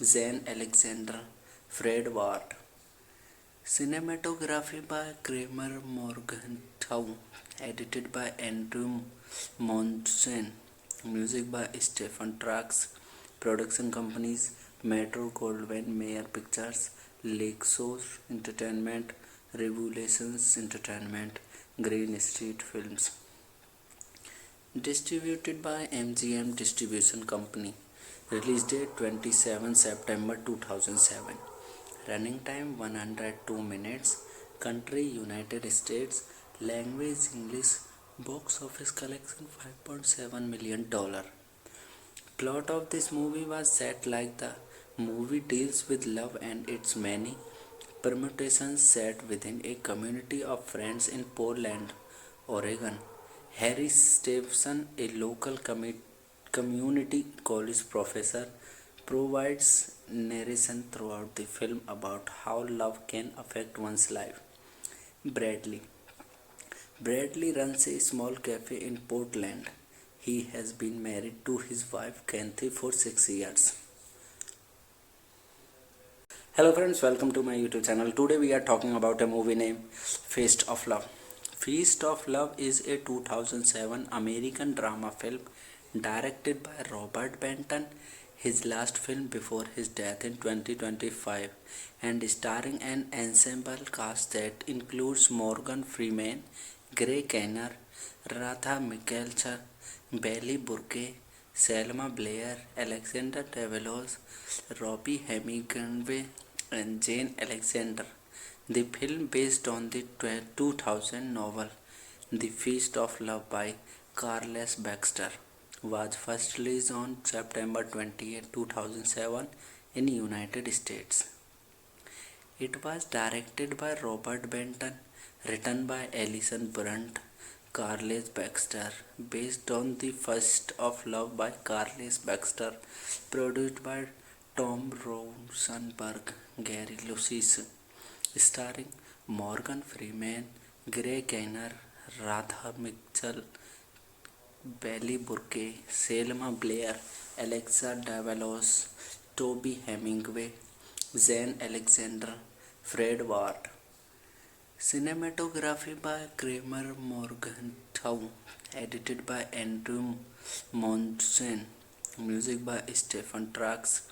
Zane Alexander, Fred Ward. Cinematography by Kramer Morgenthau, edited by Andrew Monson, music by Stephen Trax, production companies Metro Goldwyn Mayer Pictures, Lexos Entertainment, Revolutions Entertainment, Green Street Films. Distributed by MGM Distribution Company. Release date 27 September 2007. Running time 102 minutes. Country United States. Language English. Box office collection $5.7 million. Plot of this movie was set like the movie deals with love and its many permutations set within a community of friends in Portland, Oregon. Harry Stevenson, a local community college professor, provides narration throughout the film about how love can affect one's life. Bradley. Bradley runs a small cafe in Portland. He has been married to his wife Kathy for 6 years. Hello friends, welcome to my YouTube channel. Today we are talking about a movie named Feast of Love. Feast of Love is a 2007 American drama film directed by Robert Benton, his last film before his death in 2025, and starring an ensemble cast that includes Morgan Freeman, Gray Kenner, Radha Mikkelsen, Bailey Burke, Selma Blair, Alexander Davalos, Robbie Hemingway, and Jane Alexander. The film, based on the 2000 novel The Feast of Love by Carles Baxter, was first released on September 28, 2007 in United States. It was directed by Robert Benton, written by Alison Brunt, Carles Baxter, based on The First of Love by Carles Baxter, produced by Tom Rosenberg, Gary Lucis, starring Morgan Freeman, Gray Kenner, Radha Mitchell, Bailey Burke, Selma Blair, Alexa Davalos, Toby Hemingway, Zane Alexander, Fred Ward. Cinematography by Kramer Morgenthau, edited by Andrew Monson, music by Stephen Trax,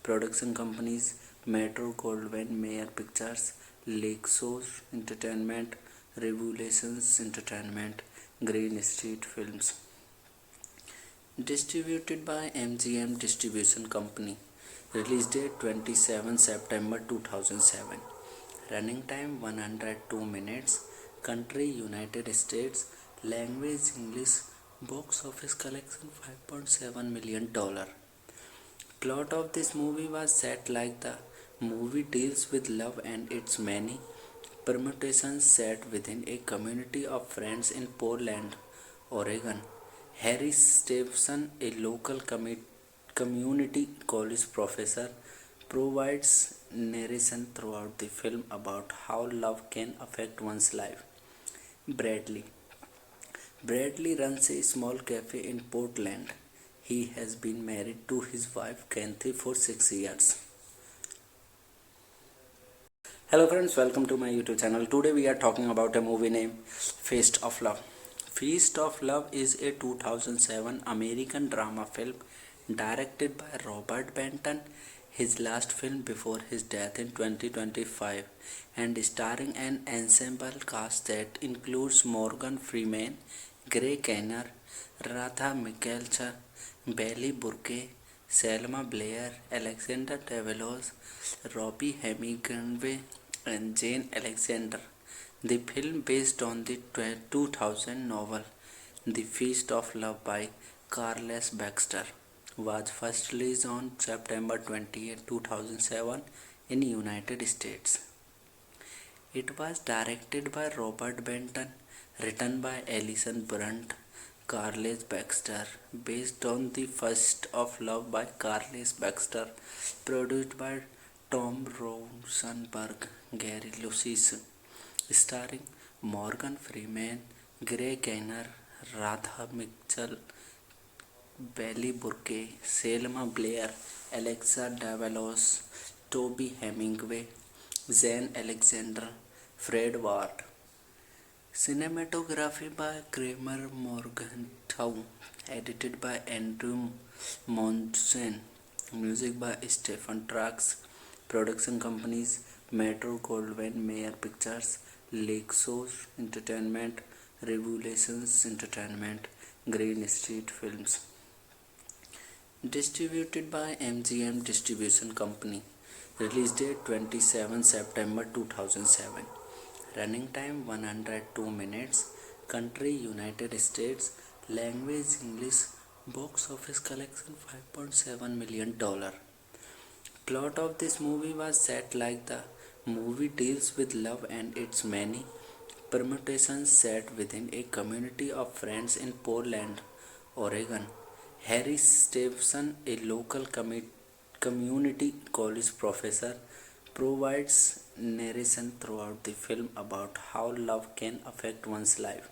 production companies Metro Goldwyn Mayer Pictures, Lexos Entertainment, Revolutions Entertainment, Green Street Films. Distributed by MGM Distribution Company. Release date 27 September 2007. Running time 102 minutes. Country United States. Language English. Box office collection $5.7 million. Plot of this movie was set like the movie deals with love and its many permutations set within a community of friends in Portland, Oregon. Harry Stevenson, a local community college professor, provides narration throughout the film about how love can affect one's life. Bradley. Bradley runs a small cafe in Portland. He has been married to his wife Kathy for 6 years. Hello friends, welcome to my YouTube channel. Today we are talking about a movie named Feast of Love. Feast of Love is a 2007 American drama film directed by Robert Benton, his last film before his death in 2025, and starring an ensemble cast that includes Morgan Freeman, Gray Kenner, Radha Mikkelsen, Bailey Burke, Selma Blair, Alexander Davalos, Robbie Hemingway, and Jane Alexander. The film, based on the 2000 novel The Feast of Love by Carles Baxter, was first released on September 28, 2007 in United States. It was directed by Robert Benton, written by Alison Brunt, Carles Baxter, based on The First of Love by Carles Baxter, produced by Tom Rosenberg, Gary Lucis, starring Morgan Freeman, Gray Gaynor, Radha Mitchell, Bailey Burke, Selma Blair, Alexa Davalos, Toby Hemingway, Zane Alexander, Fred Ward. Cinematography by Kramer Morgenthau, edited by Andrew Monson, music by Stephen Trax, production companies Metro Goldwyn Mayer Pictures, Lexos Entertainment, Revelations Entertainment, Green Street Films. Distributed by MGM Distribution Company. Release date 27 September 2007. Running time 102 minutes. Country United States. Language English. Box office collection $5.7 million. Plot of this movie was set like the movie deals with love and its many permutations set within a community of friends in Portland, Oregon. Harry Stevenson, a local community college professor, provides narration throughout the film about how love can affect one's life.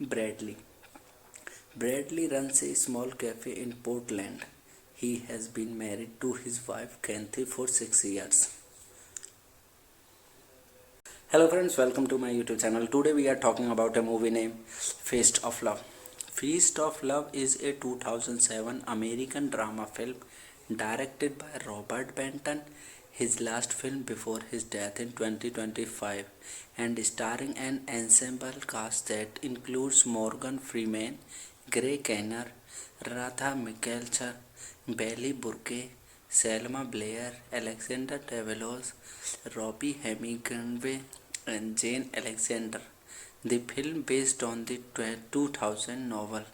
Bradley. Bradley runs a small cafe in Portland. He has been married to his wife Kathy for 6 years. Hello friends, welcome to my YouTube channel. Today we are talking about a movie named Feast of Love. Feast of Love is a 2007 American drama film directed by Robert Benton, his last film before his death in 2025, and starring an ensemble cast that includes Morgan Freeman, Gray Kenner, Radha Mikkelsen, Bailey Burke, Selma Blair, Alexander Davalos, Robbie Hemingway, and Jane Alexander. The film, based on the 2000 novel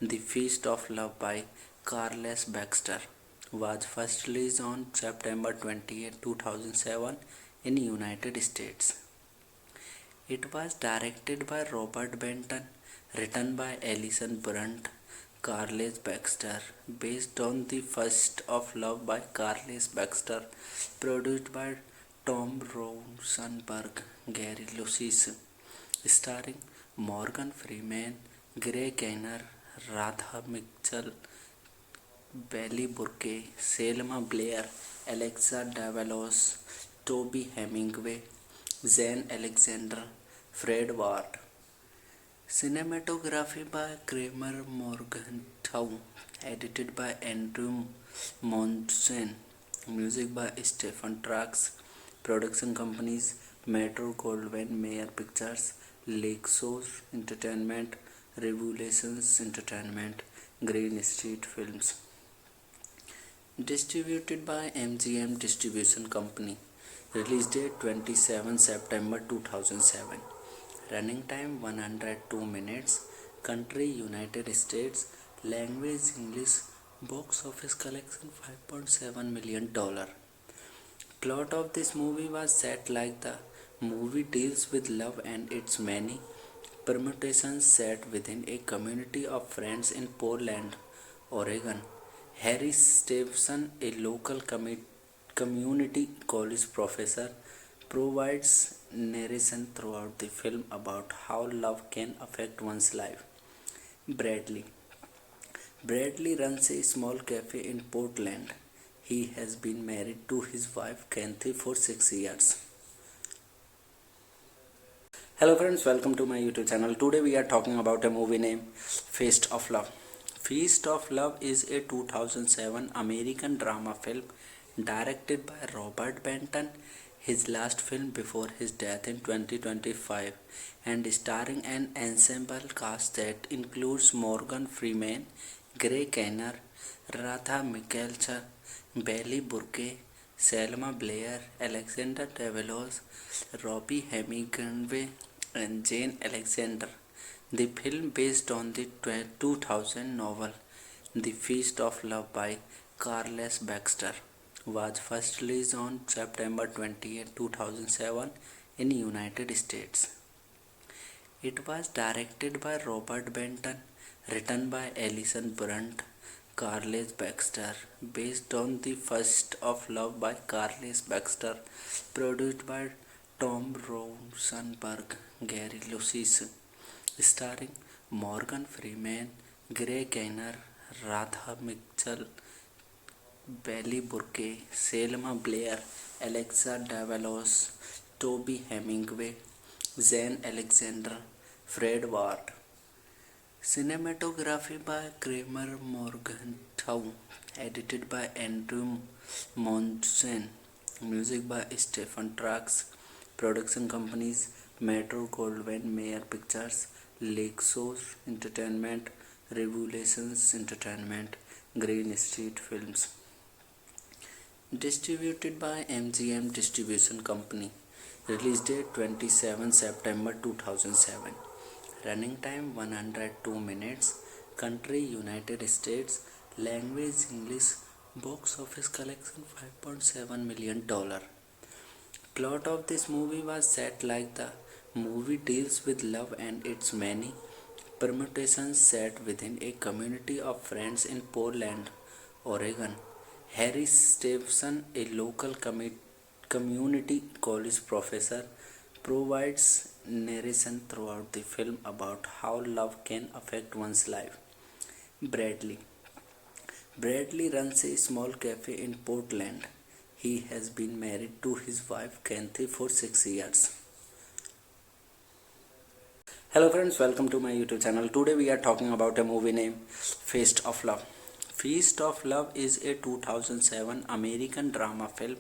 The Feast of Love by Carles Baxter, was first released on September 28, 2007 in United States. It was directed by Robert Benton, written by Alison Brunt, Carles Baxter, based on The First of Love by Carles Baxter, produced by Tom Rosenberg, Gary Lucis, starring Morgan Freeman, Gray Gaynor, Radha Mitchell, Bailey Burke, Selma Blair, Alexa Davalos, Toby Hemingway, Zane Alexander, Fred Ward. Cinematography by Kramer Morgenthau, edited by Andrew Monson, music by Stephen Trax, production companies Metro Goldwyn Mayer Pictures, Lexos Entertainment, Revelations Entertainment, Green Street Films. Distributed by MGM Distribution Company. Release date 27 September 2007. Running time 102 minutes. Country United States. Language English. Box office collection $5.7 million. Plot of this movie was set like the movie deals with love and its many permutations set within a community of friends in Portland, Oregon. Harry Stevenson, a local community college professor, provides narration throughout the film about how love can affect one's life. Bradley. Bradley runs a small cafe in Portland. He has been married to his wife Kathy for 6 years. Hello friends, welcome to my YouTube channel. Today we are talking about a movie named Feast of Love. Feast of Love is a 2007 American drama film directed by Robert Benton, his last film before his death in 2025, and starring an ensemble cast that includes Morgan Freeman, Gray Kanner, Radha Mikkelsen, Bailey Burke, Selma Blair, Alexander Davalos, Robbie Hemingway, and Jane Alexander. The film, based on the 2000 novel The Feast of Love by Carles Baxter, was first released on September 28, 2007 in United States. It was directed by Robert Benton, written by Alison Brunt, Carles Baxter, based on The First of Love by Carles Baxter, produced by Tom Rosenberg, Gary Lucis, starring Morgan Freeman, Gray Kanner, Radha Mitchell, Bailey Burke, Selma Blair, Alexa Davalos, Toby Hemingway, Zane Alexander, Fred Ward. Cinematography by Kramer Morgenthau, edited by Andrew Monson, music by Stephen Trax, production companies Metro Goldwyn Mayer Pictures, Lexos Entertainment, Revelations Entertainment, Green Street Films. Distributed by MGM Distribution Company. Release date 27 September 2007. Running time 102 minutes. Country United States. Language English. Box office collection $5.7 million. Plot of this movie was set like the movie deals with love and its many permutations set within a community of friends in Portland, Oregon. Harry Stevenson, a local community college professor, provides narration throughout the film about how love can affect one's life. Bradley. Bradley runs a small cafe in Portland. He has been married to his wife Kathy for 6 years. Hello friends, welcome to my YouTube channel. Today we are talking about a movie named Feast of Love. Feast of Love is a 2007 American drama film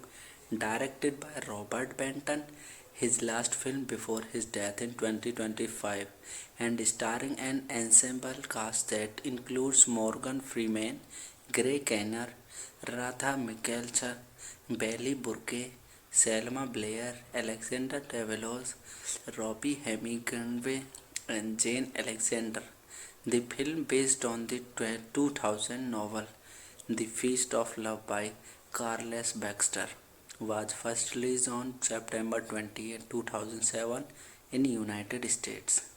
directed by Robert Benton, his last film before his death in 2025, and starring an ensemble cast that includes Morgan Freeman, Gray Kanner, Radha Mikkelsen, Bailey Burke, Selma Blair, Alexander Davalos, Robbie Hemingway, and Jane Alexander. The film, based on the 2000 novel The Feast of Love by Carles Baxter, was first released on September 28, 2007 in United States.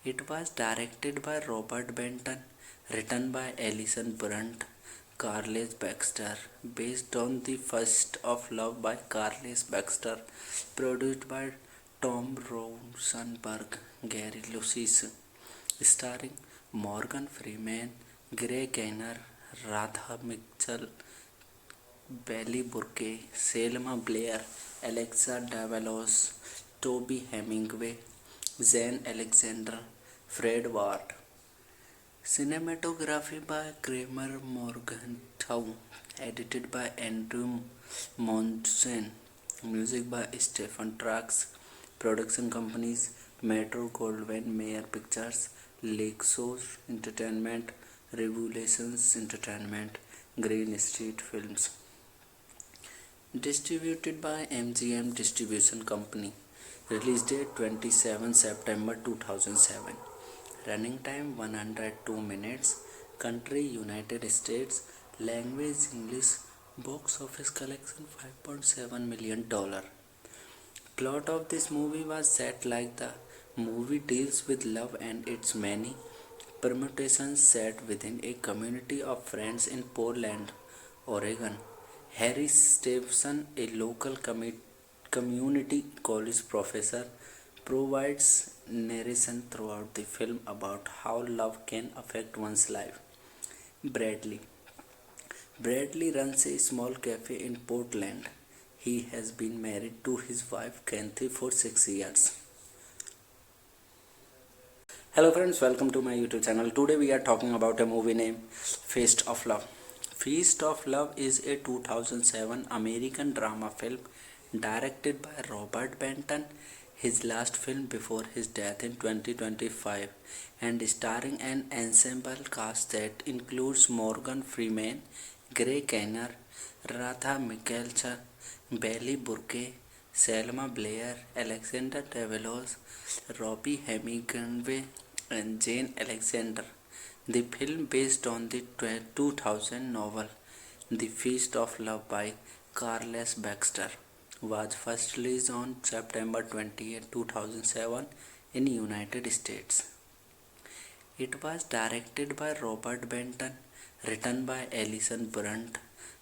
It was directed by Robert Benton, written by Alison Brunt, Carles Baxter, based on The First of Love by Carles Baxter, produced by Tom Rosenberg, Gary Lucis, starring Morgan Freeman, Gray Kanner, Radha Mitchell, Bailey Burke, Selma Blair, Alexa Davalos, Toby Hemingway, Zane Alexander, Fred Ward. Cinematography by Kramer Morgenthau, edited by Andrew Monson, music by Stephen Trax, production companies Metro Goldwyn Mayer Pictures, Lexos Entertainment, Revolutions Entertainment, Green Street Films. Distributed by MGM Distribution Company. Release date 27 September 2007. Running time 102 minutes. Country United States. Language English. Box office collection $5.7 million. Plot of this movie was set like the movie deals with love and its many permutations set within a community of friends in Portland, Oregon. Harry Stevenson, a local community college professor, provides narration throughout the film about how love can affect one's life. Bradley. Bradley runs a small cafe in Portland. He has been married to his wife Kathy for 6 years. Hello friends, welcome to my YouTube channel. Today we are talking about a movie named Feast of Love. Feast of Love is a 2007 American drama film directed by Robert Benton, his last film before his death in 2025, and starring an ensemble cast that includes Morgan Freeman, Gray Kinnear, Radha Mikkelsen, Bailey Burke, Selma Blair, Alexander Davalos, Robbie Hemingway, and Jane Alexander. The film, based on the 2000 novel The Feast of Love by Carles Baxter, was first released on September 28, 2007 in United States. It was directed by Robert Benton, written by Alison Brunt,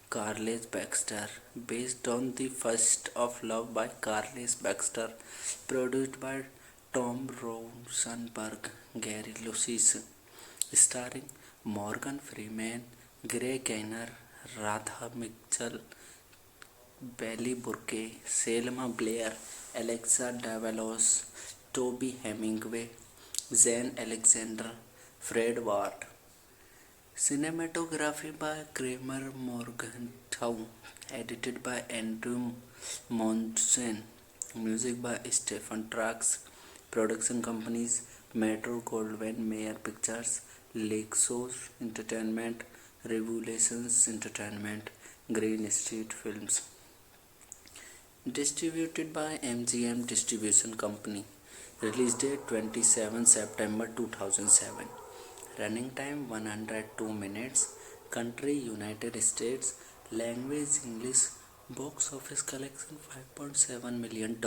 Carles Baxter, based on The Feast of Love by Carles Baxter, produced by Tom Rosenberg, Gary Lucis, starring Morgan Freeman, Gray Kinnear, Radha Mitchell, Bailey Burke, Selma Blair, Alexa Davalos, Toby Hemingway, Zane Alexander, Fred Ward. Cinematography by Kramer Morgenthau, edited by Andrew Monson, music by Stephen Trax. Production companies Metro Goldwyn Mayer Pictures, Lexos Entertainment, Revolutions Entertainment, Green Street Films. Distributed by MGM Distribution Company. Release date 27 September 2007. Running time 102 minutes. Country United States. Language English. Box office collection $5.7 million.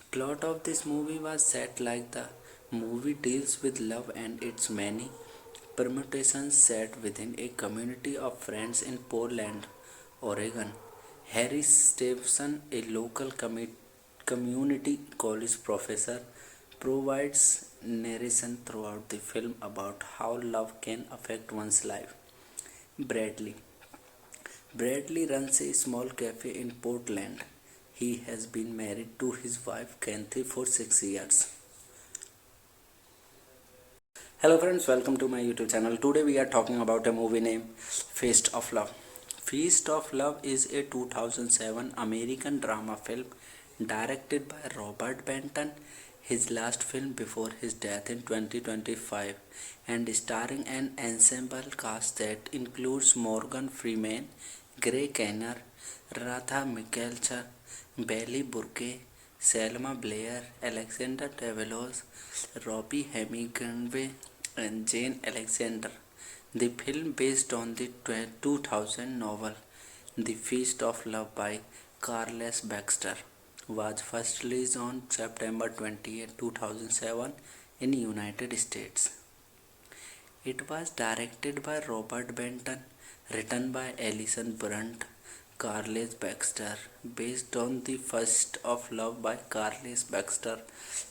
Plot of this movie was set like the movie deals with love and its many permutations set within a community of friends in Portland, Oregon. Harry Stevenson, a local community college professor, provides narration throughout the film about how love can affect one's life. Bradley. Bradley runs a small cafe in Portland. He has been married to his wife Kathy for 6 years. Hello friends, welcome to my YouTube channel. Today we are talking about a movie named Feast of Love. Feast of Love is a 2007 American drama film directed by Robert Benton, his last film before his death in 2025, and starring an ensemble cast that includes Morgan Freeman, Gray Kinnear, Radha Mikkelsen, Bailey Burke, Selma Blair, Alexander Davalos, Robbie Hemingway, and Jane Alexander. The film, based on the 2000 novel The Feast of Love by Carles Baxter, was first released on September 28, 2007 in United States. It was directed by Robert Benton, written by Alison Brunt, Carles Baxter, based on The Feast of Love by Carles Baxter,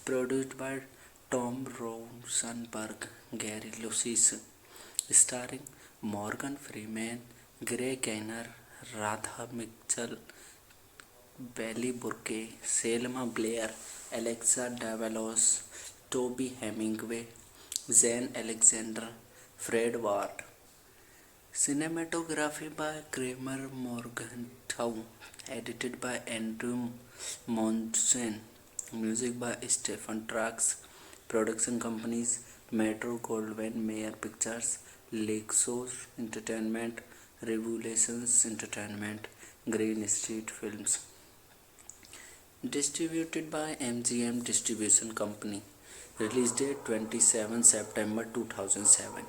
produced by Tom Rosenberg, Gary Lucis, starring Morgan Freeman, Gray Kinnear, Radha Mitchell, Bailey Burke, Selma Blair, Alexa Davalos, Toby Hemingway, Zane Alexander, Fred Ward. Cinematography by Kramer Morgenthau, edited by Andrew Monson, music by Stephen Trax. Production companies Metro Goldwyn Mayer Pictures, Lexos Entertainment, Revelations Entertainment, Green Street Films. Distributed by MGM Distribution Company. Release date 27 September 2007.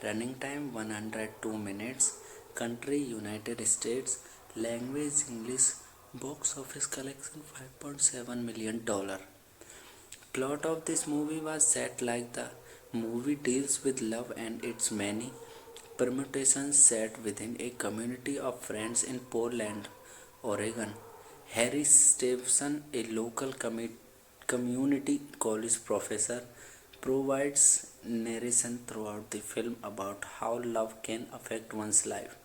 Running time 102 minutes. Country United States. Language English. Box office collection $5.7 million. Plot of this movie was set like the movie deals with love and its many permutations set within a community of friends in Portland, Oregon. Harry Stevenson, a local community college professor, provides narration throughout the film about how love can affect one's life.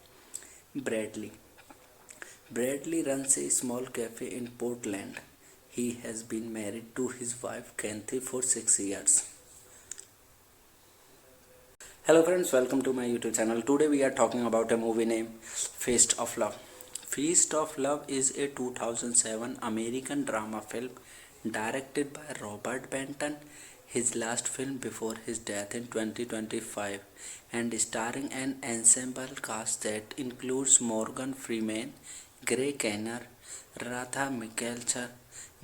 Bradley. Bradley runs a small cafe in Portland. He has been married to his wife Kathy for 6 years. Hello friends, welcome to my YouTube channel. Today we are talking about a movie named Feast of Love. Feast of Love is a 2007 American drama film directed by Robert Benton, his last film before his death in 2025, and starring an ensemble cast that includes Morgan Freeman, Gray Kenner, Radha Mikkelsen,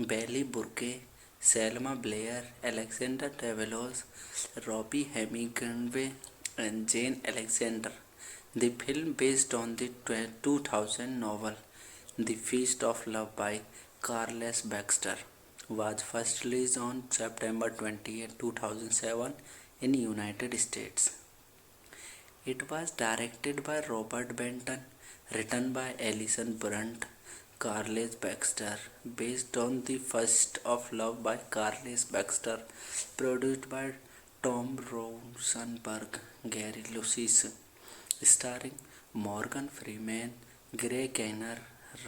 Bailey Burke, Selma Blair, Alexander Davalos, Robbie Hemingway, and Jane Alexander. The film, based on the 2000 novel The Feast of Love by Carles Baxter, was first released on September 28, 2007 in United States. It was directed by Robert Benton, written by Alison Brunt, Carles Baxter, based on The First of Love by Carles Baxter, produced by Tom Rosenberg, Gary Lucis, starring Morgan Freeman, Gray Kenner,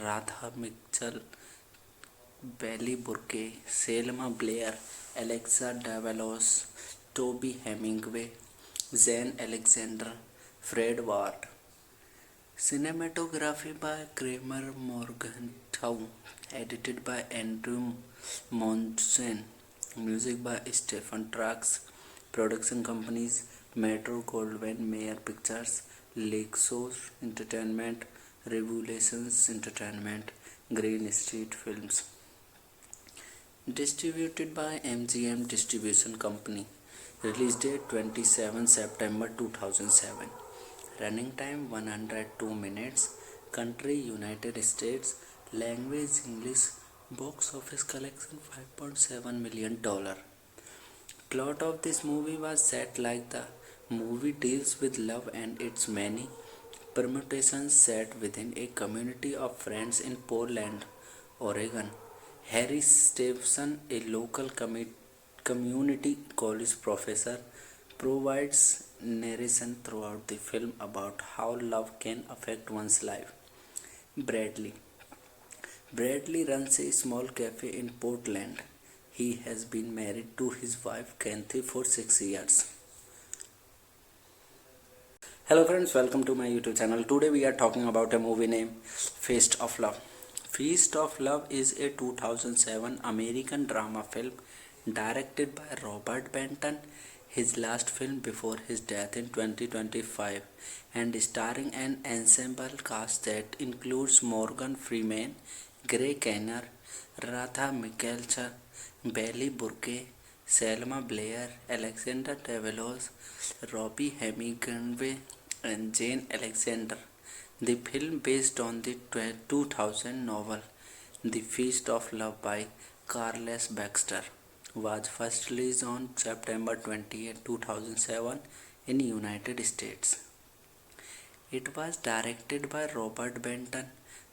Radha Mitchell, Bailey Burke, Selma Blair, Alexa Davalos, Toby Hemingway, Zane Alexander, Fred Ward. Cinematography by Kramer Morgenthau, edited by Andrew Monson, music by Stephen Trax, production companies Metro Goldwyn Mayer Pictures, Lexos Entertainment, Revelations Entertainment, Green Street Films. Distributed by MGM Distribution Company. Release date 27 September 2007. Running time 102 minutes. Country United States. Language English. Box office collection $5.7 million. Plot of this movie was set like the movie deals with love and its many permutations set within a community of friends in Portland, Oregon. Harry Stevenson, a local community college professor, provides narration throughout the film about how love can affect one's life. Bradley. Bradley runs a small cafe in Portland. He has been married to his wife Kathy for 6 years. Hello friends, welcome to my YouTube channel. Today we are talking about a movie named Feast of Love. Feast of Love is a 2007 American drama film directed by Robert Benton, his last film before his death in 2025, and starring an ensemble cast that includes Morgan Freeman, Gray Kenner, Radha Mikkelsen, Bailey Burke, Selma Blair, Alexander Davalos, Robbie Hemingway, and Jane Alexander. The film, based on the 2000 novel The Feast of Love by Carles Baxter, was first released on September 28, 2007 in United States. It was directed by Robert Benton,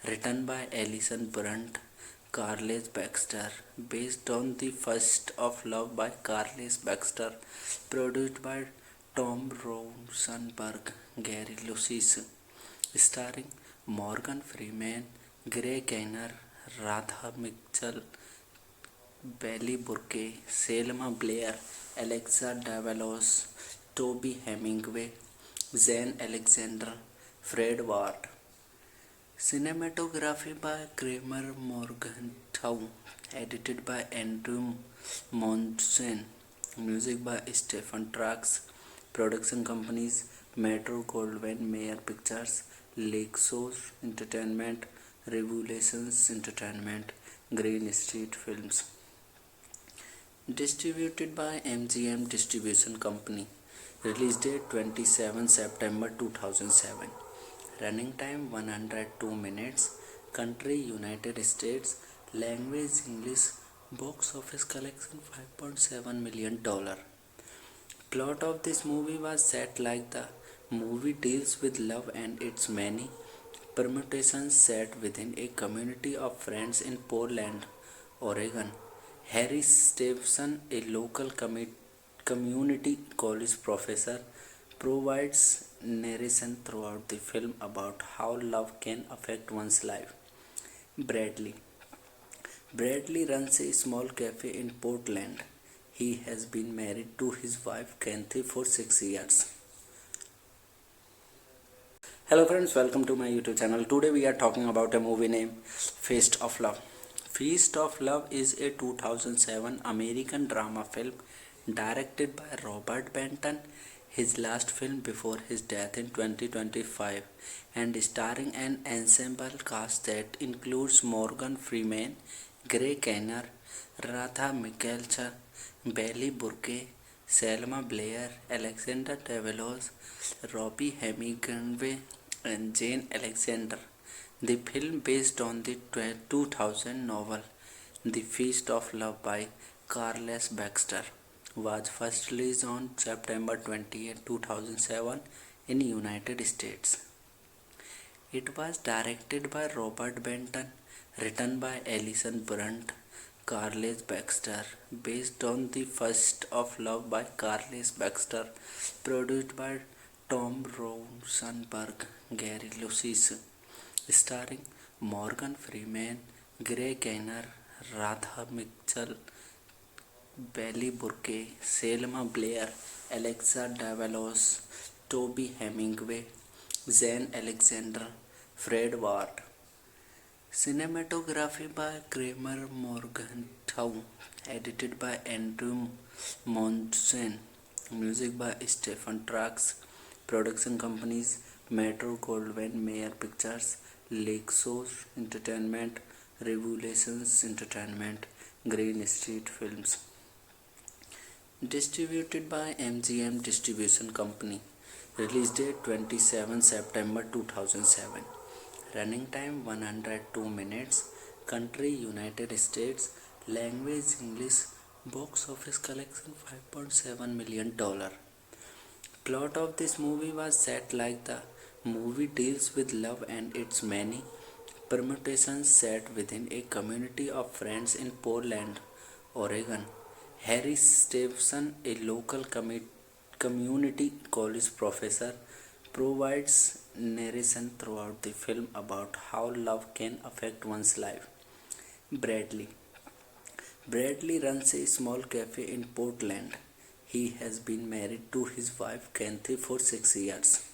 written by Alison Brunt, Carles Baxter, based on The First of Love by Carles Baxter, produced by Tom Rosenberg, Gary Lucis, starring Morgan Freeman, Gray Kenner, Radha Mitchell, Bailey Burke, Selma Blair, Alexa Davalos, Toby Hemingway, Zane Alexander, Fred Ward. Cinematography by Kramer Morgenthau, edited by Andrew Monson, music by Stephen Trax, production companies Metro Goldwyn Mayer Pictures, Lexus Entertainment, Revolutions Entertainment, Green Street Films. Distributed by MGM Distribution Company. Release date 27 September 2007. Running time 102 minutes. Country United States. Language English. Box office collection $5.7 million. Plot of this movie was set like the movie deals with love and its many permutations set within a community of friends in Portland, Oregon. Harry Stevenson, a local community college professor, provides narration throughout the film about how love can affect one's life. Bradley. Bradley runs a small cafe in Portland. He has been married to his wife Kathy for 6 years. Hello friends, welcome to my YouTube channel. Today we are talking about a movie named Feast of Love. Feast of Love is a 2007 American drama film directed by Robert Benton, his last film before his death in 2025, and starring an ensemble cast that includes Morgan Freeman, Gray Kinnear, Radha Mikkelsen, Bailey Burke, Selma Blair, Alexander Davalos, Robbie Hemingway, and Jane Alexander. The film, based on the 2000 novel The Feast of Love by Carles Baxter, was first released on September 28, 2007 in the United States. It was directed by Robert Benton, written by Alison Brunt, Carles Baxter, based on The Feast of Love by Carles Baxter, produced by Tom Rosenberg, Gary Lucis, starring Morgan Freeman, Gray Kinnear, Radha Mitchell, Bailey Burke, Selma Blair, Alexa Davalos, Toby Hemingway, Zane Alexander, Fred Ward. Cinematography by Kramer Morgenthau, edited by Andrew Monson, music by Stephen Trax, production companies Metro Goldwyn Mayer Pictures, Lexus Entertainment, Revolutions Entertainment, Green Street Films. Distributed by MGM Distribution Company. Release date 27 September 2007. Running time 102 minutes. Country United States. Language English. Box office collection $5.7 million. Plot of this movie was set like the movie deals with love and its many permutations set within a community of friends in Portland, Oregon. Harry Stevenson, a local community college professor, provides narration throughout the film about how love can affect one's life. Bradley. Bradley runs a small cafe in Portland. He has been married to his wife Kathy for 6 years.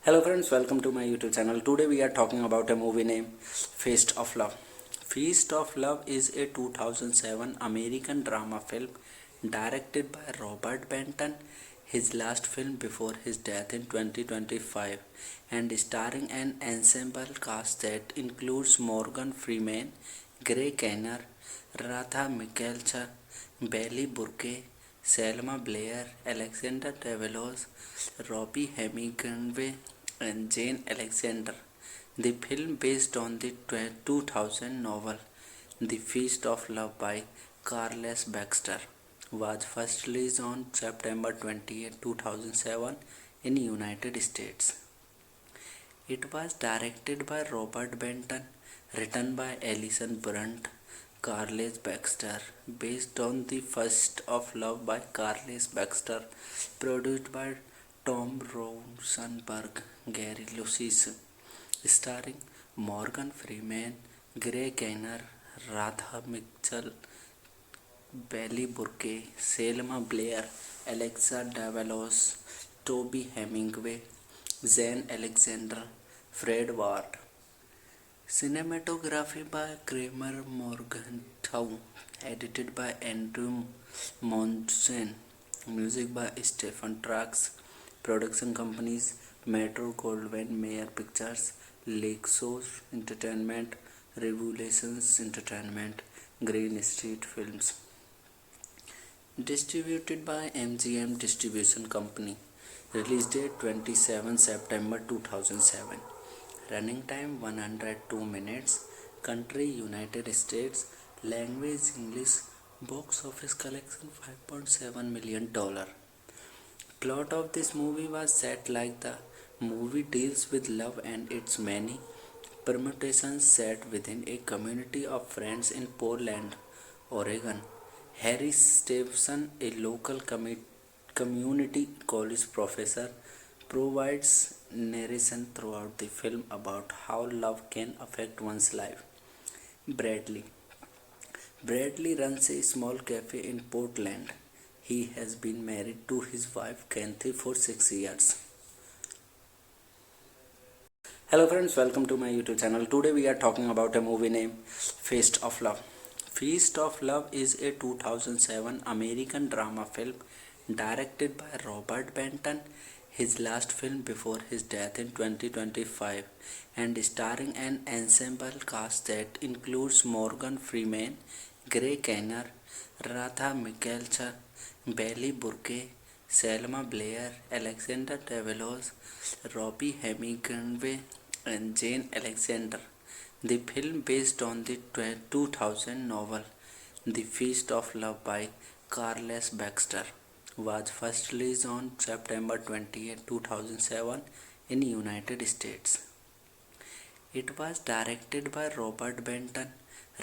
Hello friends, welcome to my YouTube channel. Today we are talking about a movie named Feast of Love. Feast of Love is a 2007 American drama film directed by Robert Benton, his last film before his death in 2025, and starring an ensemble cast that includes Morgan Freeman, Gray Kinnear, Radha Mikkelsen, Bailey Burke, Selma Blair, Alexander Davalos, Robbie Hemingway, and Jane Alexander. The film, based on the 2000 novel The Feast of Love by Carles Baxter, was first released on September 28, 2007 in the United States. It was directed by Robert Benton, written by Alison Brunt, Carles Baxter, based on The Feast of Love by Carles Baxter, produced by Tom Rosenberg, Gary Lucis, starring Morgan Freeman, Gray Kinnear, Radha Mitchell, Bailey Burke, Selma Blair, Alexa Davalos, Toby Hemingway, Zane Alexander, Fred Ward. Cinematography by Kramer Morgenthau, edited by Andrew Monson, Music by Stephen Trax. Production companies Metro Goldwyn Mayer Pictures, Lakeshore Entertainment, Revelations Entertainment, Green Street Films. Distributed by MGM Distribution Company. Release date 27 September 2007. Running time 102 minutes. Country United States. Language English. Box office collection $5.7 million. Plot of this movie was set like the movie deals with love and its many permutations set within a community of friends in Portland, Oregon. Harry Stevenson, a local community college professor, provides narration throughout the film about how love can affect one's life. Bradley. Bradley runs a small cafe in Portland. He has been married to his wife Kathy for 6 years. Hello friends, welcome to my YouTube channel. Today we are talking about a movie named Feast of Love. Feast of Love is a 2007 American drama film directed by Robert Benton, his last film before his death in 2025, and starring an ensemble cast that includes Morgan Freeman, Gray Kenner, Radha Mikkelsen, Bailey Burke, Selma Blair, Alexander Davalos, Robbie Hemingway, and Jane Alexander. The film, based on the 2000 novel The Feast of Love by Carles Baxter, was first released on September 28, 2007 in the United States. It was directed by Robert Benton,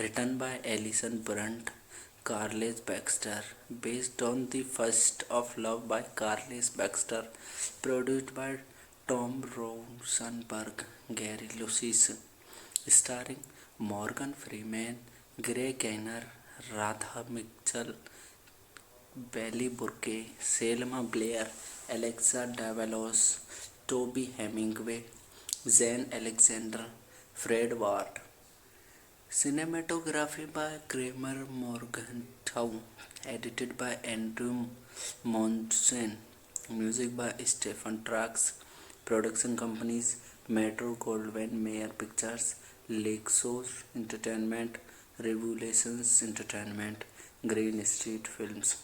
written by Alison Brunt, Carles Baxter, based on The First of Love by Carles Baxter, produced by Tom Rosenberg, Gary Lucis, starring Morgan Freeman, Gray Kenner, Radha Mitchell, Bailey Burke, Selma Blair, Alexa Davalos, Toby Hemingway, Zane Alexander, Fred Ward. Cinematography by Kramer Morgenthau, edited by Andrew Monson. Music by Stephen Trax. Production companies Metro Goldwyn Mayer Pictures, Lakeshore Entertainment, Revelations Entertainment, Green Street Films.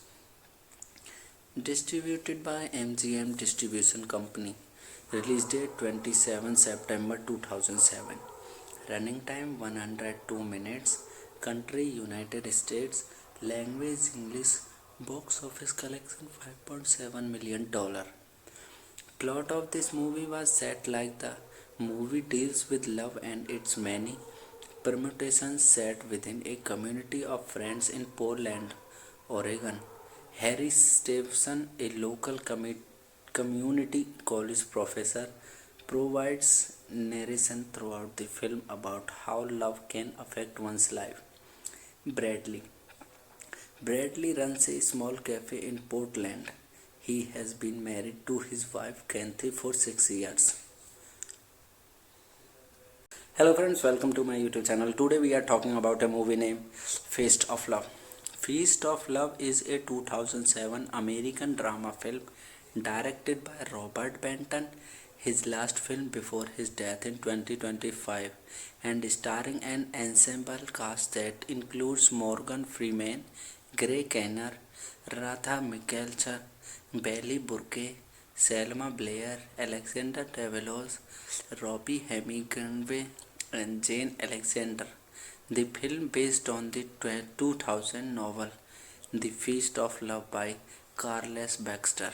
Distributed by MGM Distribution Company. Release date 27 September 2007. Running time 102 minutes. Country United States. Language English. Box office collection $5.7 million. Plot of this movie was set like the movie deals with love and its many permutations set within a community of friends in Portland, Oregon. Harry Stevenson, a local community college professor, provides narration throughout the film about how love can affect one's life. Bradley. Bradley runs a small cafe in Portland. He has been married to his wife Kathy for 6 years. Hello friends, welcome to my YouTube channel. Today we are talking about a movie named Feast of Love. Feast of Love is a 2007 American drama film directed by Robert Benton, his last film before his death in 2025, and starring an ensemble cast that includes Morgan Freeman, Gray Kenner, Radha Mikkelsen, Bailey Burke, Selma Blair, Alexander Davalos, Robbie Hemingway, and Jane Alexander. The film, based on the 2000 novel The Feast of Love by Carles Baxter,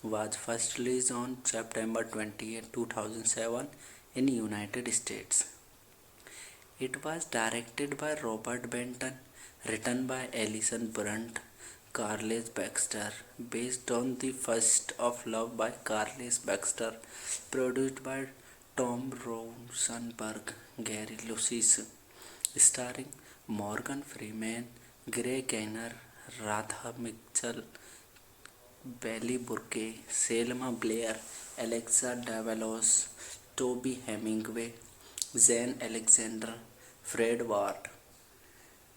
was first released on September 28, 2007 in the United States. It was directed by Robert Benton, written by Alison Brunt, Carles Baxter, based on The First of Love by Carles Baxter, produced by Tom Rosenberg, Gary Lucis, starring Morgan Freeman, Gray Kenner, Radha Mitchell, Bailey Burke, Selma Blair, Alexa Davalos, Toby Hemingway, Zane Alexander, Fred Ward.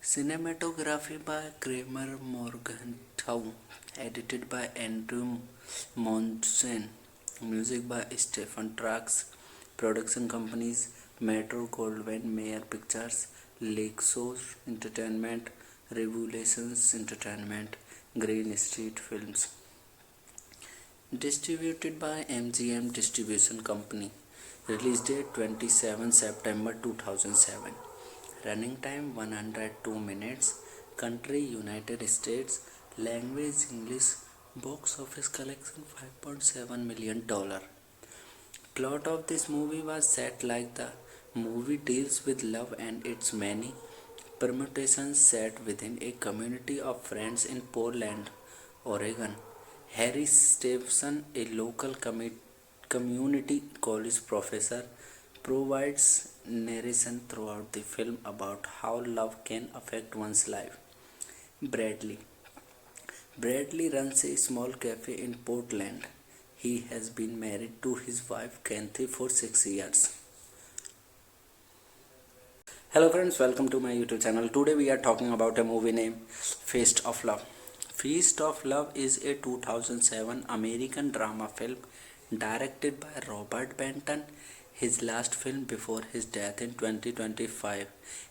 Cinematography by Kramer Morgenthau, edited by Andrew Monson, music by Stephen Trax, production companies Metro Goldwyn Mayer Pictures, Lakeshore Entertainment, Revelations Entertainment, Green Street Films. Distributed by MGM Distribution Company. Release date 27 September 2007. Running time 102 minutes. Country United States. Language English. Box office collection $5.7 million. Plot of this movie was set like the movie deals with love and its many permutations set within a community of friends in Portland, Oregon. Harry Stevenson, a local community college professor, provides narration throughout the film about how love can affect one's life. Bradley. Bradley runs a small cafe in Portland. He has been married to his wife Kathy for 6 years. Hello friends, welcome to my YouTube channel. Today we are talking about a movie named Feast of Love. Feast of Love is a 2007 American drama film directed by Robert Benton, his last film before his death in 2025,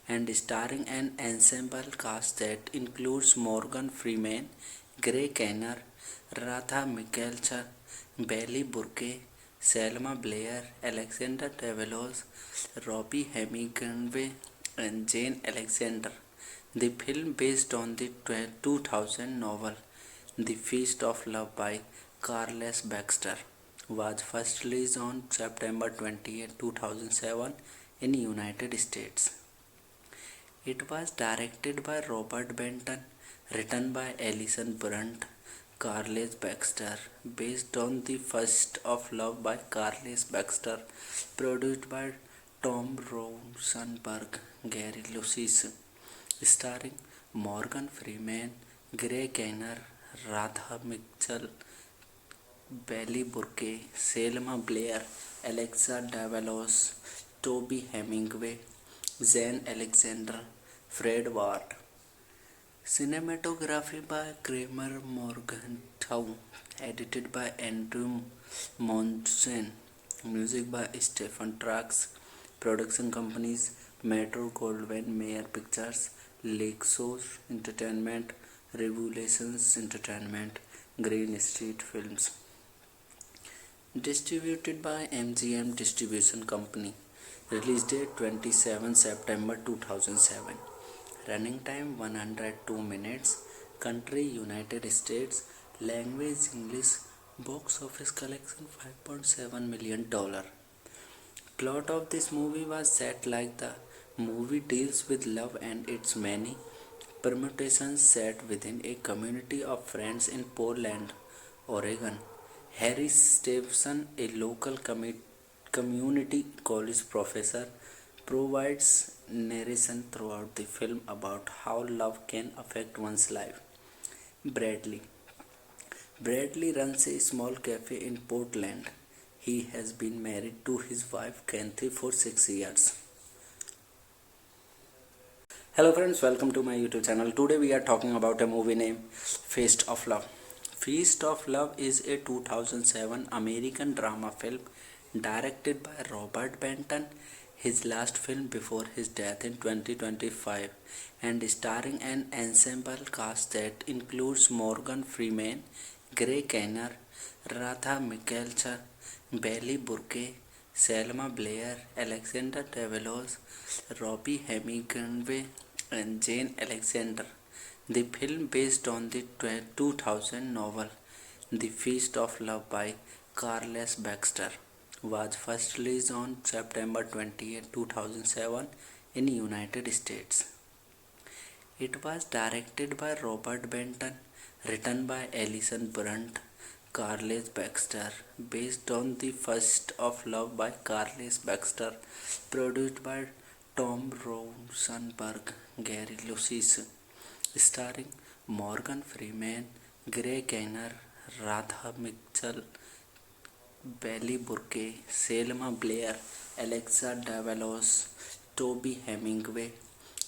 and starring an ensemble cast that includes Morgan Freeman, Gray Kanner, Radha Mikkelsen, Bailey Burke, Selma Blair, Alexander Davalos, Robbie Hemingway, and Jane Alexander. The film, based on the 2000 novel The Feast of Love by Carles Baxter, was first released on September 28, 2007 in United States. It was directed by Robert Benton, written by Alison Brunt, Carles Baxter, based on The Feast of Love by Carles Baxter, produced by Tom Rosenberg, Gary Lucis, starring Morgan Freeman, Gray Kanner, Radha Mitchell, Bailey Burke, Selma Blair, Alexa Davalos, Toby Hemingway, Zane Alexander, Fred Ward. Cinematography by Kramer Morgenthau, edited by Andrew Monson, music by Stephen Trax, production companies Metro Goldwyn Mayer Pictures, Lakeshore Entertainment, Revelations Entertainment, Green Street Films. Distributed by MGM Distribution Company. Release date 27 September 2007. Running time 102 minutes. Country United States. Language English. Box office collection $5.7 million. Plot of this movie was set like the movie deals with love and its many permutations set within a community of friends in Portland, Oregon. Harry Stevenson, a local community college professor, provides narration throughout the film about how love can affect one's life. Bradley. Bradley runs a small cafe in Portland. He has been married to his wife Kathy for 6 years. Hello friends, welcome to my YouTube channel. Today we are talking about a movie named Feast of Love. Feast of Love is a 2007 American drama film directed by Robert Benton, his last film before his death in 2025, and starring an ensemble cast that includes Morgan Freeman, Gray Kanner, Radha Mikkelsen, Bailey Burke, Selma Blair, Alexander Davalos, Robbie Hemingway, and Jane Alexander. The film, based on the 2000 novel The Feast of Love by Carles Baxter, was first released on September 28, 2007 in United States. It was directed by Robert Benton, written by Alison Brunt, Carles Baxter, based on The Feast of Love by Carles Baxter, produced by Tom Rosenberg, Gary Lucis, starring Morgan Freeman, Gray Kanner, Radha Mitchell, Bailey Burke, Selma Blair, Alexa Davalos, Toby Hemingway,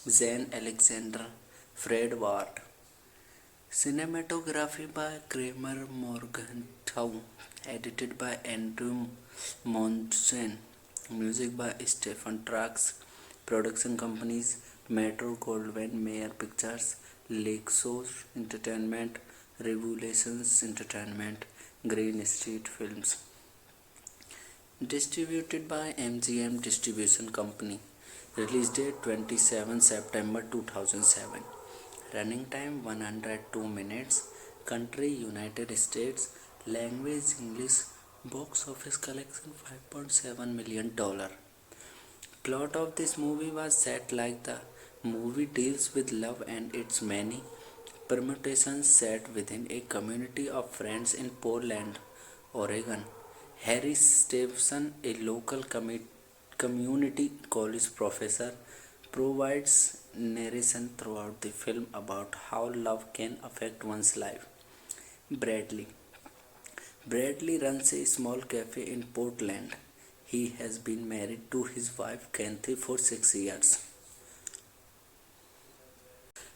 Zane Alexander, Fred Ward. Cinematography by Kramer Morgenthau, edited by Andrew Monson, music by Stephen Trax, production companies Metro Goldwyn Mayer Pictures, Lakeshore Entertainment, Revelations Entertainment, Green Street Films. Distributed by MGM Distribution Company. Release date 27 September 2007. Running time 102 minutes. Country United States. Language English. Box office collection $5.7 million. Plot of this movie was set like the movie deals with love and its many permutations set within a community of friends in Portland, Oregon. Harry Stevenson, a local community college professor, provides narration throughout the film about how love can affect one's life. Bradley. Bradley runs a small cafe in Portland. He has been married to his wife Kathy for 6 years.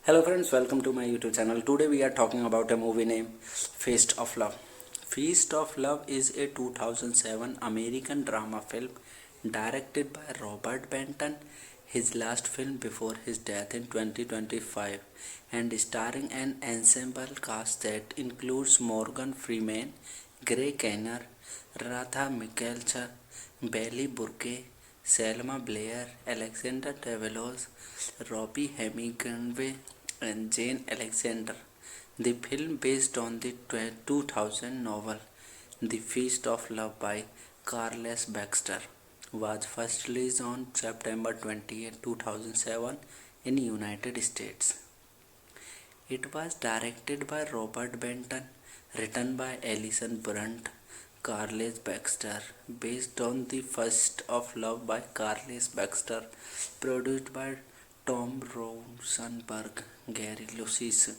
Hello friends, welcome to my YouTube channel. Today we are talking about a movie named Feast of Love. Feast of Love is a 2007 American drama film directed by Robert Benton, his last film before his death in 2025, and starring an ensemble cast that includes Morgan Freeman, Gray Kenner, Radha Mikkelchar, Bailey Burke, Selma Blair, Alexander Davalos, Robbie Hemingway, and Jane Alexander. The film, based on the 2000 novel The Feast of Love by Carles Baxter, was first released on September 28, 2007 in United States. It was directed by Robert Benton, written by Alison Brunt, Carles Baxter, based on The Feast of Love by Carles Baxter, produced by Tom Rosenberg, Gary Lucis,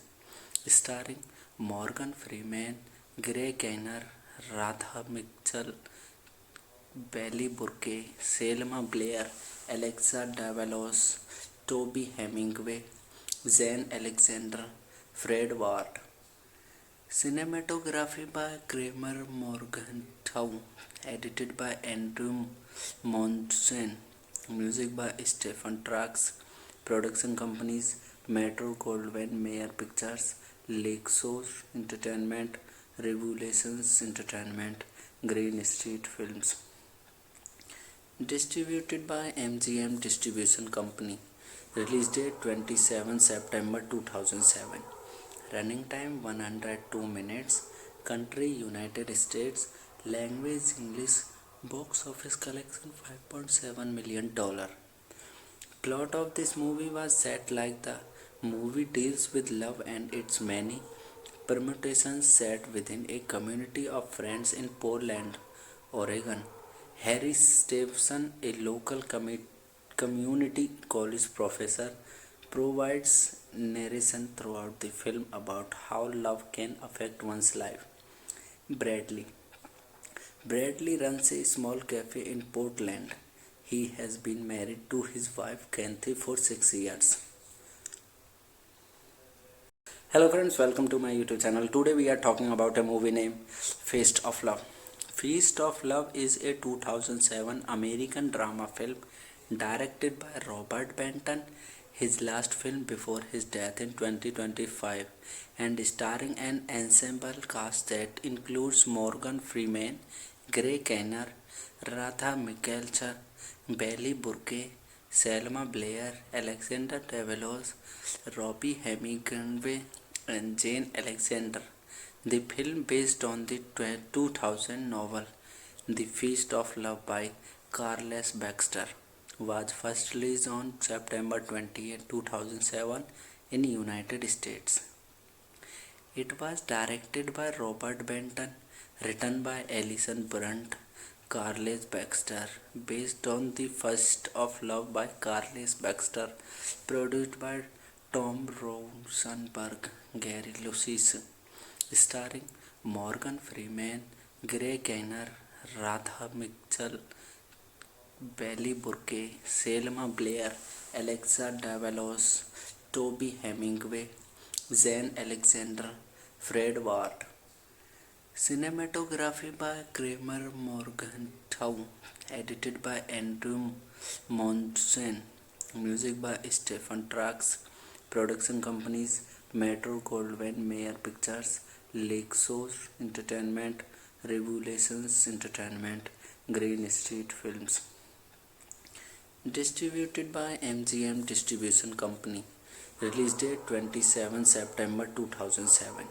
starring Morgan Freeman, Gray Kenner, Radha Mitchell, Bailey Burke, Selma Blair, Alexa Davalos, Toby Hemingway, Zane Alexander, Fred Ward. Cinematography by Kramer Morgenthau, edited by Andrew Monson, music by Stephen Trax, production companies Metro Goldwyn Mayer Pictures, Lakeshore Entertainment, Revelations Entertainment, Green Street Films. Distributed by MGM Distribution Company. Release date 27 September 2007. Running time 102 minutes. Country United States. Language English. Box office collection $5.7 million. Plot of this movie was set like the movie deals with love and its many permutations set within a community of friends in Portland, Oregon. Harry Stevenson, a local community college professor, provides narration throughout the film about how love can affect one's life. Bradley. Bradley runs a small cafe in Portland. He has been married to his wife Kathy for 6 years. Hello friends, welcome to my YouTube channel. Today we are talking about a movie named Feast of Love. Feast of Love is a 2007 American drama film directed by Robert Benton, his last film before his death in 2025, and starring an ensemble cast that includes Morgan Freeman, Gray Kenner, Radha Mikkelchar, Bailey Burke, Selma Blair, Alexander Davalos, Robbie Hemingway, and Jane Alexander. The film, based on the 2000 novel The Feast of Love by Carles Baxter, was first released on September 28, 2007 in United States. It was directed by Robert Benton, written by Alison Brunt, Carles Baxter, based on The Feast of Love by Carles Baxter, produced by Tom Rosenberg, Gary Lucis, starring Morgan Freeman, Gray Kenner, Radha Mitchell, Bailey Burke, Selma Blair, Alexa Davalos, Toby Hemingway, Zane Alexander, Fred Ward. Cinematography by Kramer Morgenthau, edited by Andrew Monson, music by Stephen Trax, production companies Metro Goldwyn Mayer Pictures, Lexos Entertainment, Revelations Entertainment, Green Street Films. Distributed by MGM Distribution Company. Release date 27 September 2007.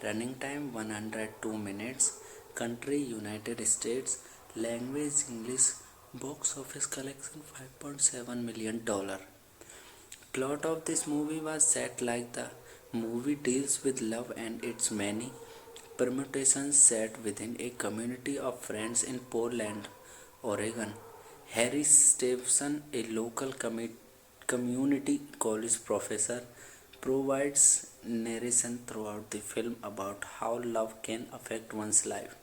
Running time 102 minutes. Country United States. Language English. Box office collection $5.7 million. Plot of this movie was set like the movie deals with love and its many permutations set within a community of friends in Portland, Oregon. Harry Stevenson, a local community college professor, provides narration throughout the film about how love can affect one's life.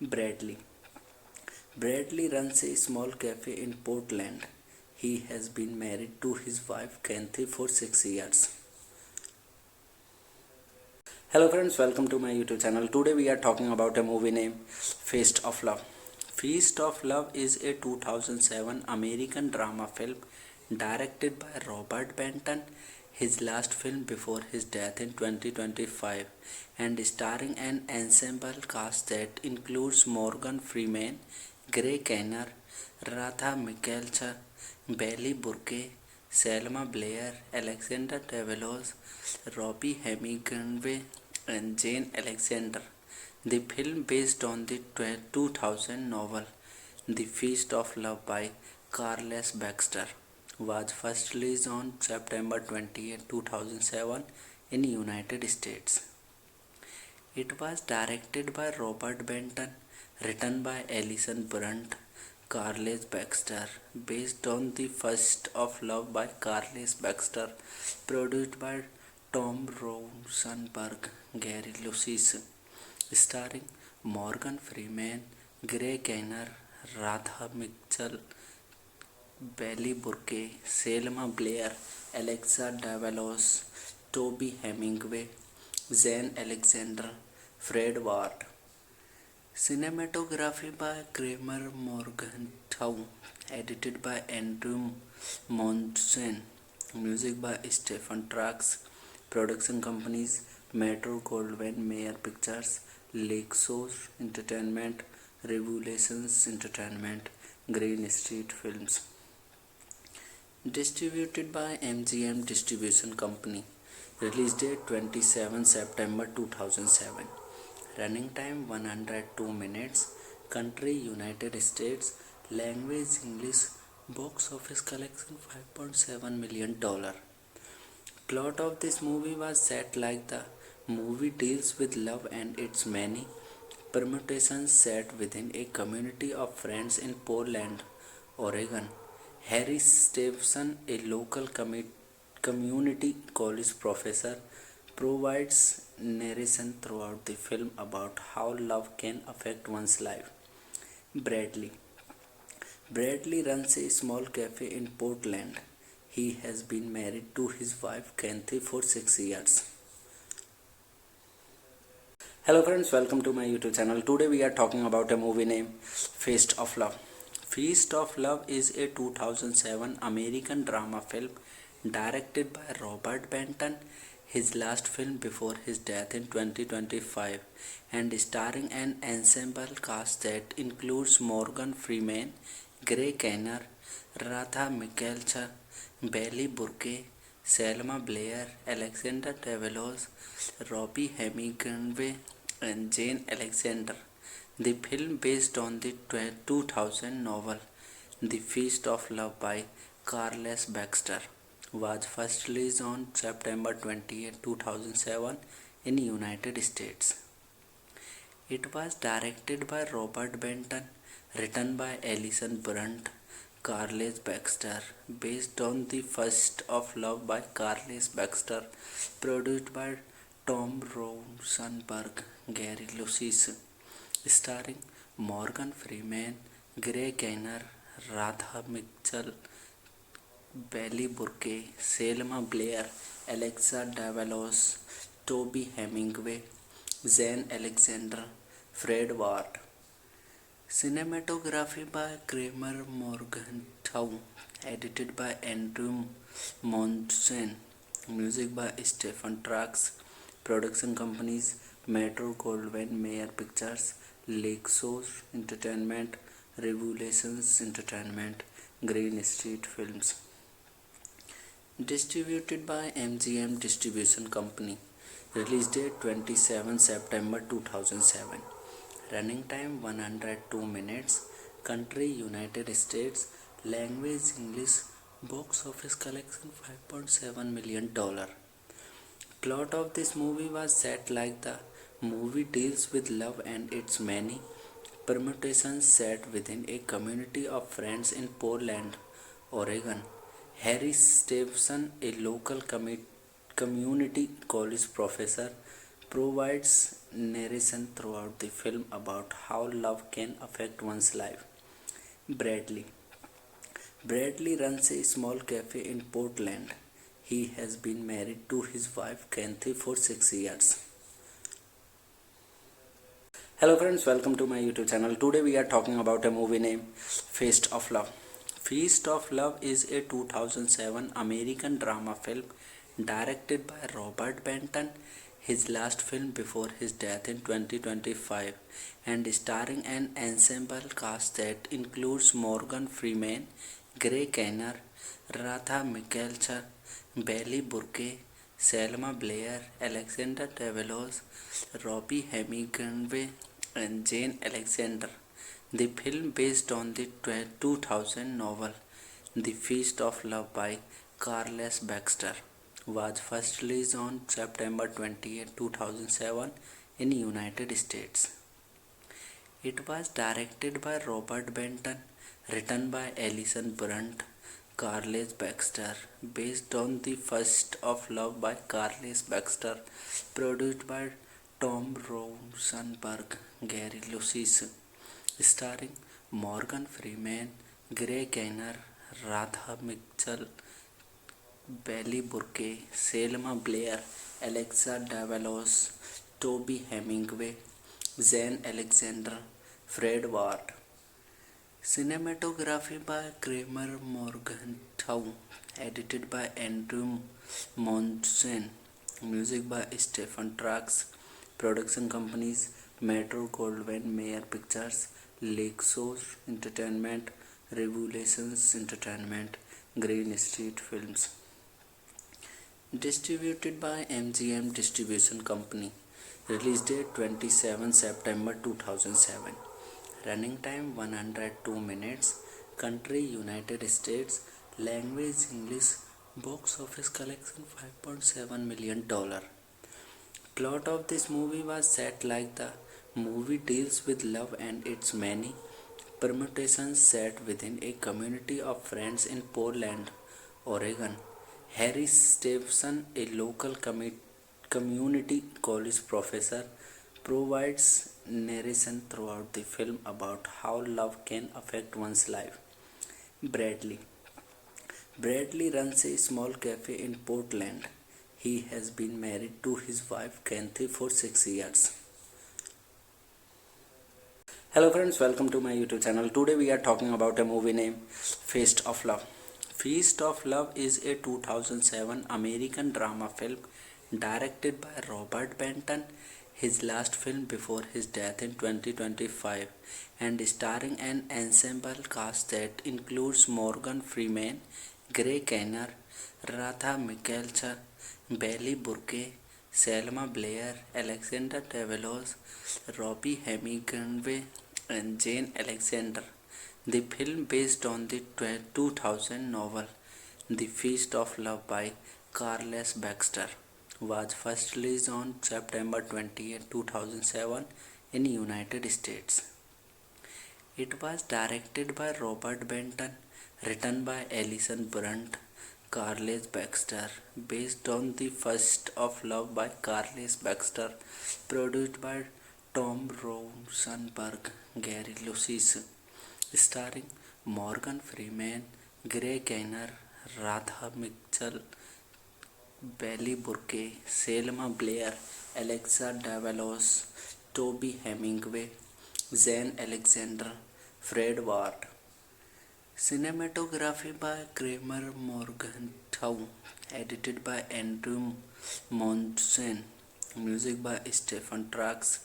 Bradley. Bradley runs a small cafe in Portland. He has been married to his wife Kathy for 6 years. Hello friends, welcome to my YouTube channel. Today we are talking about a movie named Feast of Love. Feast of Love is a 2007 American drama film directed by Robert Benton, his last film before his death in 2025, and starring an ensemble cast that includes Morgan Freeman, Gray Kenner, Radha Mikkelsen, Bailey Burke, Selma Blair, Alexander Davalos, Robbie Hemingway, and Jane Alexander. The film, based on the 2000 novel The Feast of Love by Carles Baxter, was first released on September 28, 2007 in United States. It was directed by Robert Benton, written by Alison Brunt, Carles Baxter, based on The Feast of Love by Carles Baxter, produced by Tom Rosenberg, Gary Lucis, starring Morgan Freeman, Gray Kenner, Radha Mitchell, Bailey Burke, Selma Blair, Alexa Davalos, Toby Hemingway, Zane Alexander, Fred Ward. Cinematography by Kramer Morgenthau, edited by Andrew Monson, music by Stephen Trax, production companies Metro Goldwyn Mayer Pictures, Lexos Entertainment, Revelations Entertainment, Green Street Films. Distributed by MGM Distribution Company. Release date 27 September 2007. Running time 102 minutes. Country United States. Language English. Box office collection $5.7 million. Plot of this movie was set like the movie deals with love and its many permutations set within a community of friends in Portland, Oregon. Harry Stevenson, a local community college professor, provides narration throughout the film about how love can affect one's life. Bradley. Bradley runs a small cafe in Portland. He has been married to his wife Kathy for 6 years. Hello friends, welcome to my YouTube channel. Today we are talking about a movie named Feast of Love. Feast of Love is a 2007 American drama film directed by Robert Benton, his last film before his death in 2025, and starring an ensemble cast that includes Morgan Freeman, Gray Kenner, Radha Mikkelsen, Bailey Burke, Selma Blair, Alexander Davalos, Robbie Hemingway, and Jane Alexander. The film, based on the 2000 novel The Feast of Love by Carles Baxter, was first released on September 28, 2007 in United States. It was directed by Robert Benton, written by Alison Brunt, Carles Baxter, based on The Feast of Love by Carles Baxter, produced by Tom Rosenberg, Gary Lucis, starring Morgan Freeman, Gray Kenner, Radha Mitchell, Belly Burke, Selma Blair, Alexa Davalos, Toby Hemingway, Zane Alexander, Fred Ward. Cinematography by Kramer Morgenthau, edited by Andrew Monson, music by Stephen Trax, production companies Metro Goldwyn Mayer Pictures, Lexos Entertainment, Revelations Entertainment, Green Street Films. Distributed by MGM Distribution Company. Release date 27 September 2007. Running time 102 minutes. Country United States. Language English. Box office collection $5.7 million. Plot of this movie was set like the movie deals with love and its many permutations set within a community of friends in Portland, Oregon. Harry Stevenson, a local community college professor, provides narration throughout the film about how love can affect one's life. Bradley. Bradley runs a small cafe in Portland. He has been married to his wife Kathy for 6 years. Hello friends, welcome to my YouTube channel. Today we are talking about a movie named Feast of Love. Feast of Love is a 2007 American drama film directed by Robert Benton, his last film before his death in 2025, and starring an ensemble cast that includes Morgan Freeman, Gray Kinnear, Radha Mikkelsen, Belly Burke, Selma Blair, Alexander Davalos, Robbie Hemingway, and Jane Alexander. The film, based on the 2000 novel The Feast of Love by Carles Baxter, was first released on September 28, 2007 in United States. It was directed by Robert Benton, written by Alison Brunt, Carles Baxter, based on The Feast of Love by Carles Baxter, produced by Tom Rosenberg, Gary Lucis, starring Morgan Freeman, Gray Kinnear, Radha Mitchell, Belly Burke, Selma Blair, Alexa Davalos, Toby Hemingway, Zane Alexander, Fred Ward. Cinematography by Kramer Morgenthau, edited by Andrew Monson, music by Stephen Trax, production companies Metro Goldwyn Mayer Pictures, Lexos Entertainment, Revelations Entertainment, Green Street Films. Distributed by MGM Distribution Company. Release date 27 September 2007. Running time 102 minutes. Country United States. Language English. Box office collection $5.7 million. Plot of this movie was set like the movie deals with love and its many permutations set within a community of friends in Portland, Oregon. Harry Stevenson, a local community college professor, provides narration throughout the film about how love can affect one's life. Bradley. Bradley runs a small cafe in Portland. He has been married to his wife Kathy for 6 years. Hello friends, welcome to my YouTube channel. Today we are talking about a movie named Feast of Love. Feast of Love is a 2007 American drama film directed by Robert Benton, his last film before his death in 2025, and starring an ensemble cast that includes Morgan Freeman, Gray Kinnear, Radha Mikkelsen, Belly Burke, Selma Blair, Alexander Davalos, Robbie Hemingway, and Jane Alexander. The film, based on the 2000 novel The Feast of Love by Carles Baxter, was first released on September 28, 2007 in United States. It was directed by Robert Benton, written by Alison Brunt, Carles Baxter, based on The Feast of Love by Carles Baxter, produced by Tom Rosenberg, Gary Lucis, starring Morgan Freeman, Gray Kinnear, Radha Mitchell, Belly Burke, Selma Blair, Alexa Davalos, Toby Hemingway, Zane Alexander, Fred Ward. Cinematography by Kramer Morgenthau, edited by Andrew Monson, music by Stephen Trax,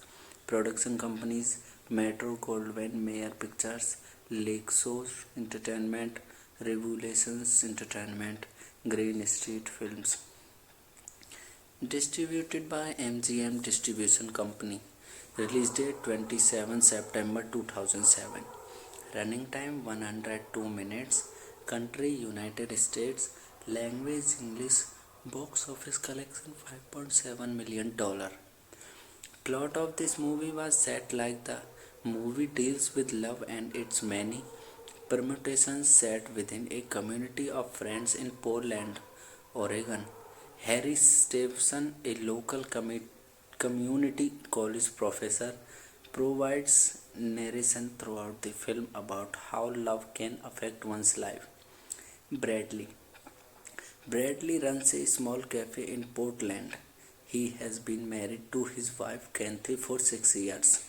production companies Metro Goldwyn Mayer Pictures, Lexos Entertainment, Revelations Entertainment, Green Street Films. Distributed by MGM Distribution Company. Release date 27 September 2007. Running time 102 minutes. Country United States. Language English. Box office collection $5.7 million. Plot of this movie was set like the movie deals with love and its many permutations set within a community of friends in Portland, Oregon. Harry Stevenson, a local community college professor, provides narration throughout the film about how love can affect one's life. Bradley. Bradley runs a small cafe in Portland. He has been married to his wife Kathy for 6 years.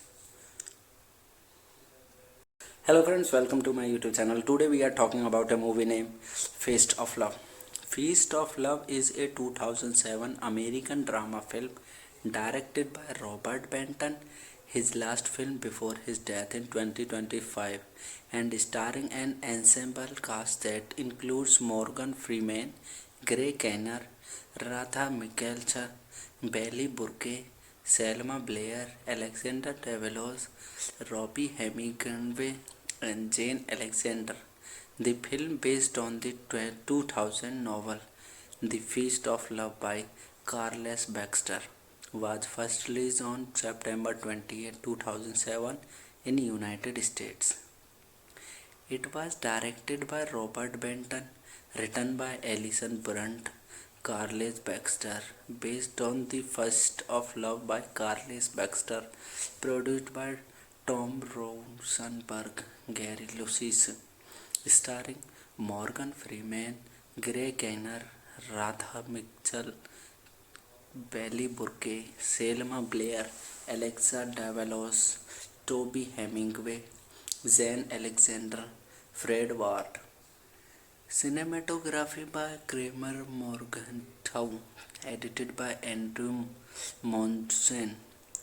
Hello friends, welcome to my YouTube channel. Today we are talking about a movie named Feast of Love. Feast of Love is a 2007 American drama film directed by Robert Benton, his last film before his death in 2025, and starring an ensemble cast that includes Morgan Freeman, Gray Kinnear, Radha Mitchell, Belly Burke, Selma Blair, Alexander Davalos, Robbie Hemingway, and Jane Alexander. The film, based on the 2000 novel The Feast of Love by Carles Baxter, was first released on September 28, 2007 in the United States. It was directed by Robert Benton, written by Alison Brunt, Carles Baxter, based on The Feast of Love by Carles Baxter, produced by Tom Rosenberg, Gary Lucis, starring Morgan Freeman, Gray Kinnear, Radha Mitchell, Belly Burke, Selma Blair, Alexa Davalos, Toby Hemingway, Zane Alexander, Fred Ward. Cinematography by Kramer Morgenthau, edited by Andrew Monson,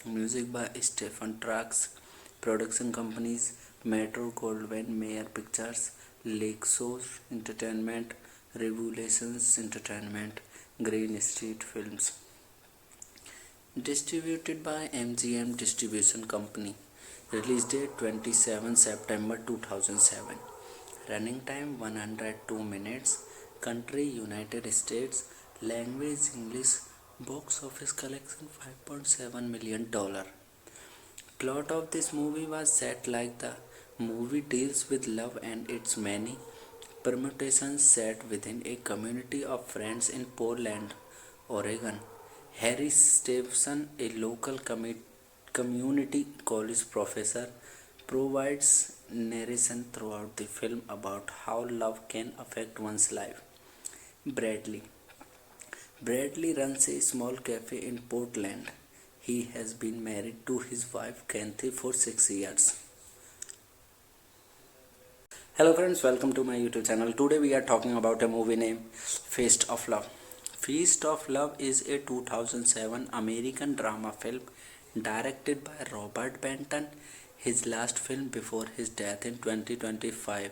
music by Stephen Trax, production companies Metro Goldwyn Mayer Pictures, Lexos Entertainment, Revelations Entertainment, Green Street Films. Distributed by MGM Distribution Company. Release date 27 September 2007. Running time 102 minutes. Country United States. Language English. Box office collection $5.7 million. Plot of this movie was set like the movie deals with love and its many permutations set within a community of friends in Portland, Oregon. Harry Stevenson, a local community college professor, provides narration throughout the film about how love can affect one's life. Bradley. Bradley runs a small cafe in Portland. He has been married to his wife Kathy for 6 years. Hello friends, welcome to my YouTube channel. Today we are talking about a movie named Feast of Love. Feast of Love is a 2007 American drama film directed by Robert Benton, his last film before his death in 2025,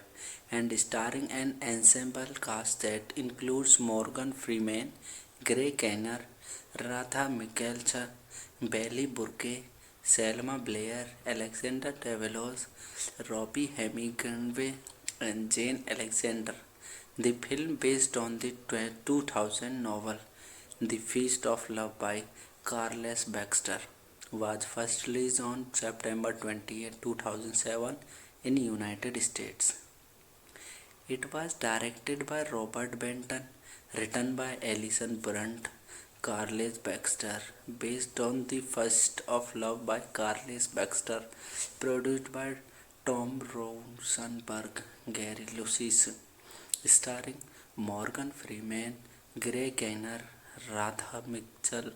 and starring an ensemble cast that includes Morgan Freeman, Gray Kinnear, Radha Mitchell, Belly Burke, Selma Blair, Alexander Davalos, Robbie Hemingway, and Jane Alexander. The film, based on the 2000 novel The Feast of Love by Carles Baxter, was first released on September 28, 2007 in the United States. It was directed by Robert Benton, written by Alison Brunt, Carles Baxter, based on The Feast of Love by Carles Baxter, produced by Tom Rosenberg, Gary Lucis, starring Morgan Freeman, Gray Gaynor, Radha Mitchell,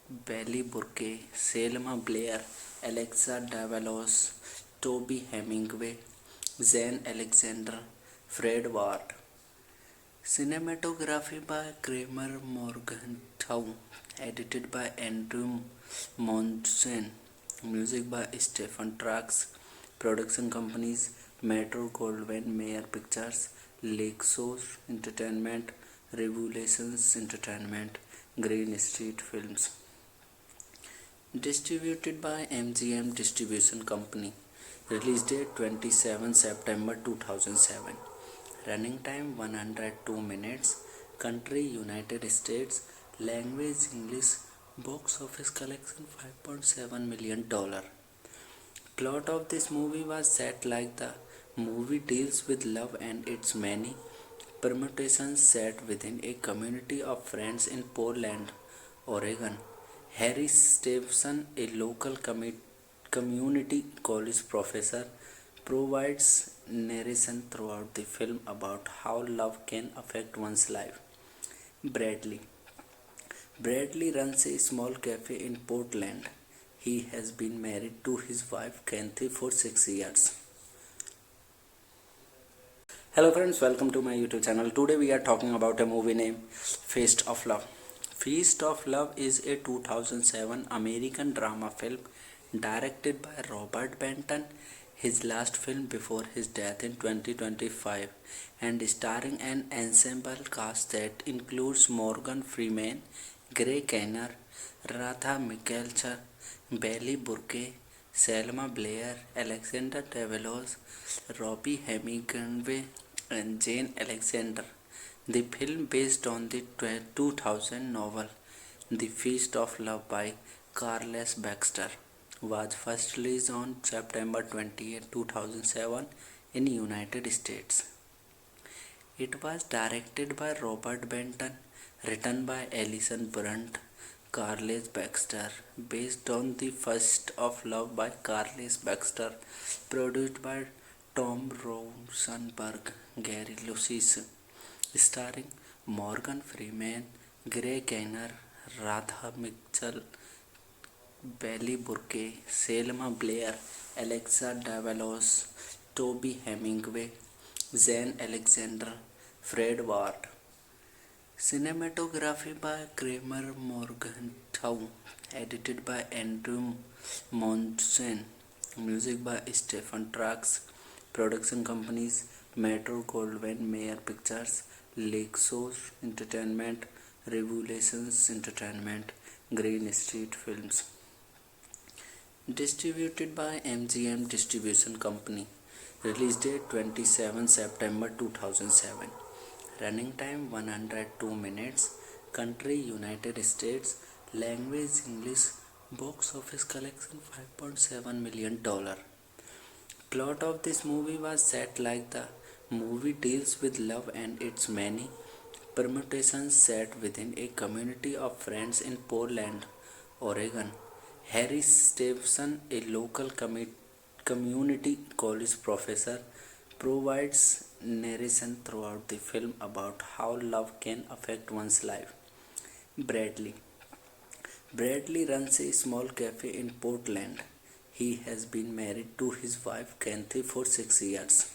Belly Burke, Selma Blair, Alexa Davalos, Toby Hemingway, Zane Alexander, Fred Ward. Cinematography by Kramer Morgenthau, edited by Andrew Monson, music by Stephen Trax, production companies Metro Goldwyn Mayer Pictures, Lexos Entertainment, Revelations Entertainment, Green Street Films. Distributed by MGM Distribution Company. Release date 27 September 2007. Running time 102 minutes. Country United States. Language English. Box office collection $5.7 million. Plot of this movie was set like the movie deals with love and its many permutations set within a community of friends in Portland, Oregon. Harry Stevenson, a local community college professor, provides narration throughout the film about how love can affect one's life. Bradley. Bradley runs a small cafe in Portland. He has been married to his wife Kathy for 6 years. Hello friends, welcome to my YouTube channel. Today we are talking about a movie named Feast of Love. Feast of Love is a 2007 American drama film directed by Robert Benton, his last film before his death in 2025, and starring an ensemble cast that includes Morgan Freeman, Gray Gaynor, Radha Mitchell, Belly Burke, Selma Blair, Alexander Davalos, Robbie Hemingway, and Jane Alexander. The film, based on the 2000 novel The Feast of Love by Carles Baxter, was first released on September 28, 2007 in United States. It was directed by Robert Benton, written by Alison Brunt, Carles Baxter, based on The Feast of Love by Carles Baxter, produced by Tom Rosenberg, Gary Lucis, starring Morgan Freeman, Gray Gaynor, Radha Mitchell, Belly Burke, Selma Blair, Alexa Davalos, Toby Hemingway, Zane Alexander, Fred Ward. Cinematography by Kramer Morgenthau, edited by Andrew Monson, music by Stephen Trax, production companies Metro Goldwyn Mayer Pictures, Lexos Entertainment, Revelations Entertainment, Green Street Films. Distributed by MGM Distribution Company. Release date 27 September 2007. Running time 102 minutes. Country United States. Language English. Box office collection $5.7 million. Plot of this movie was set like the movie deals with love and its many permutations set within a community of friends in Portland, Oregon. Harry Stevenson, a local community college professor, provides narration throughout the film about how love can affect one's life. Bradley. Bradley runs a small cafe in Portland. He has been married to his wife Kathy for 6 years.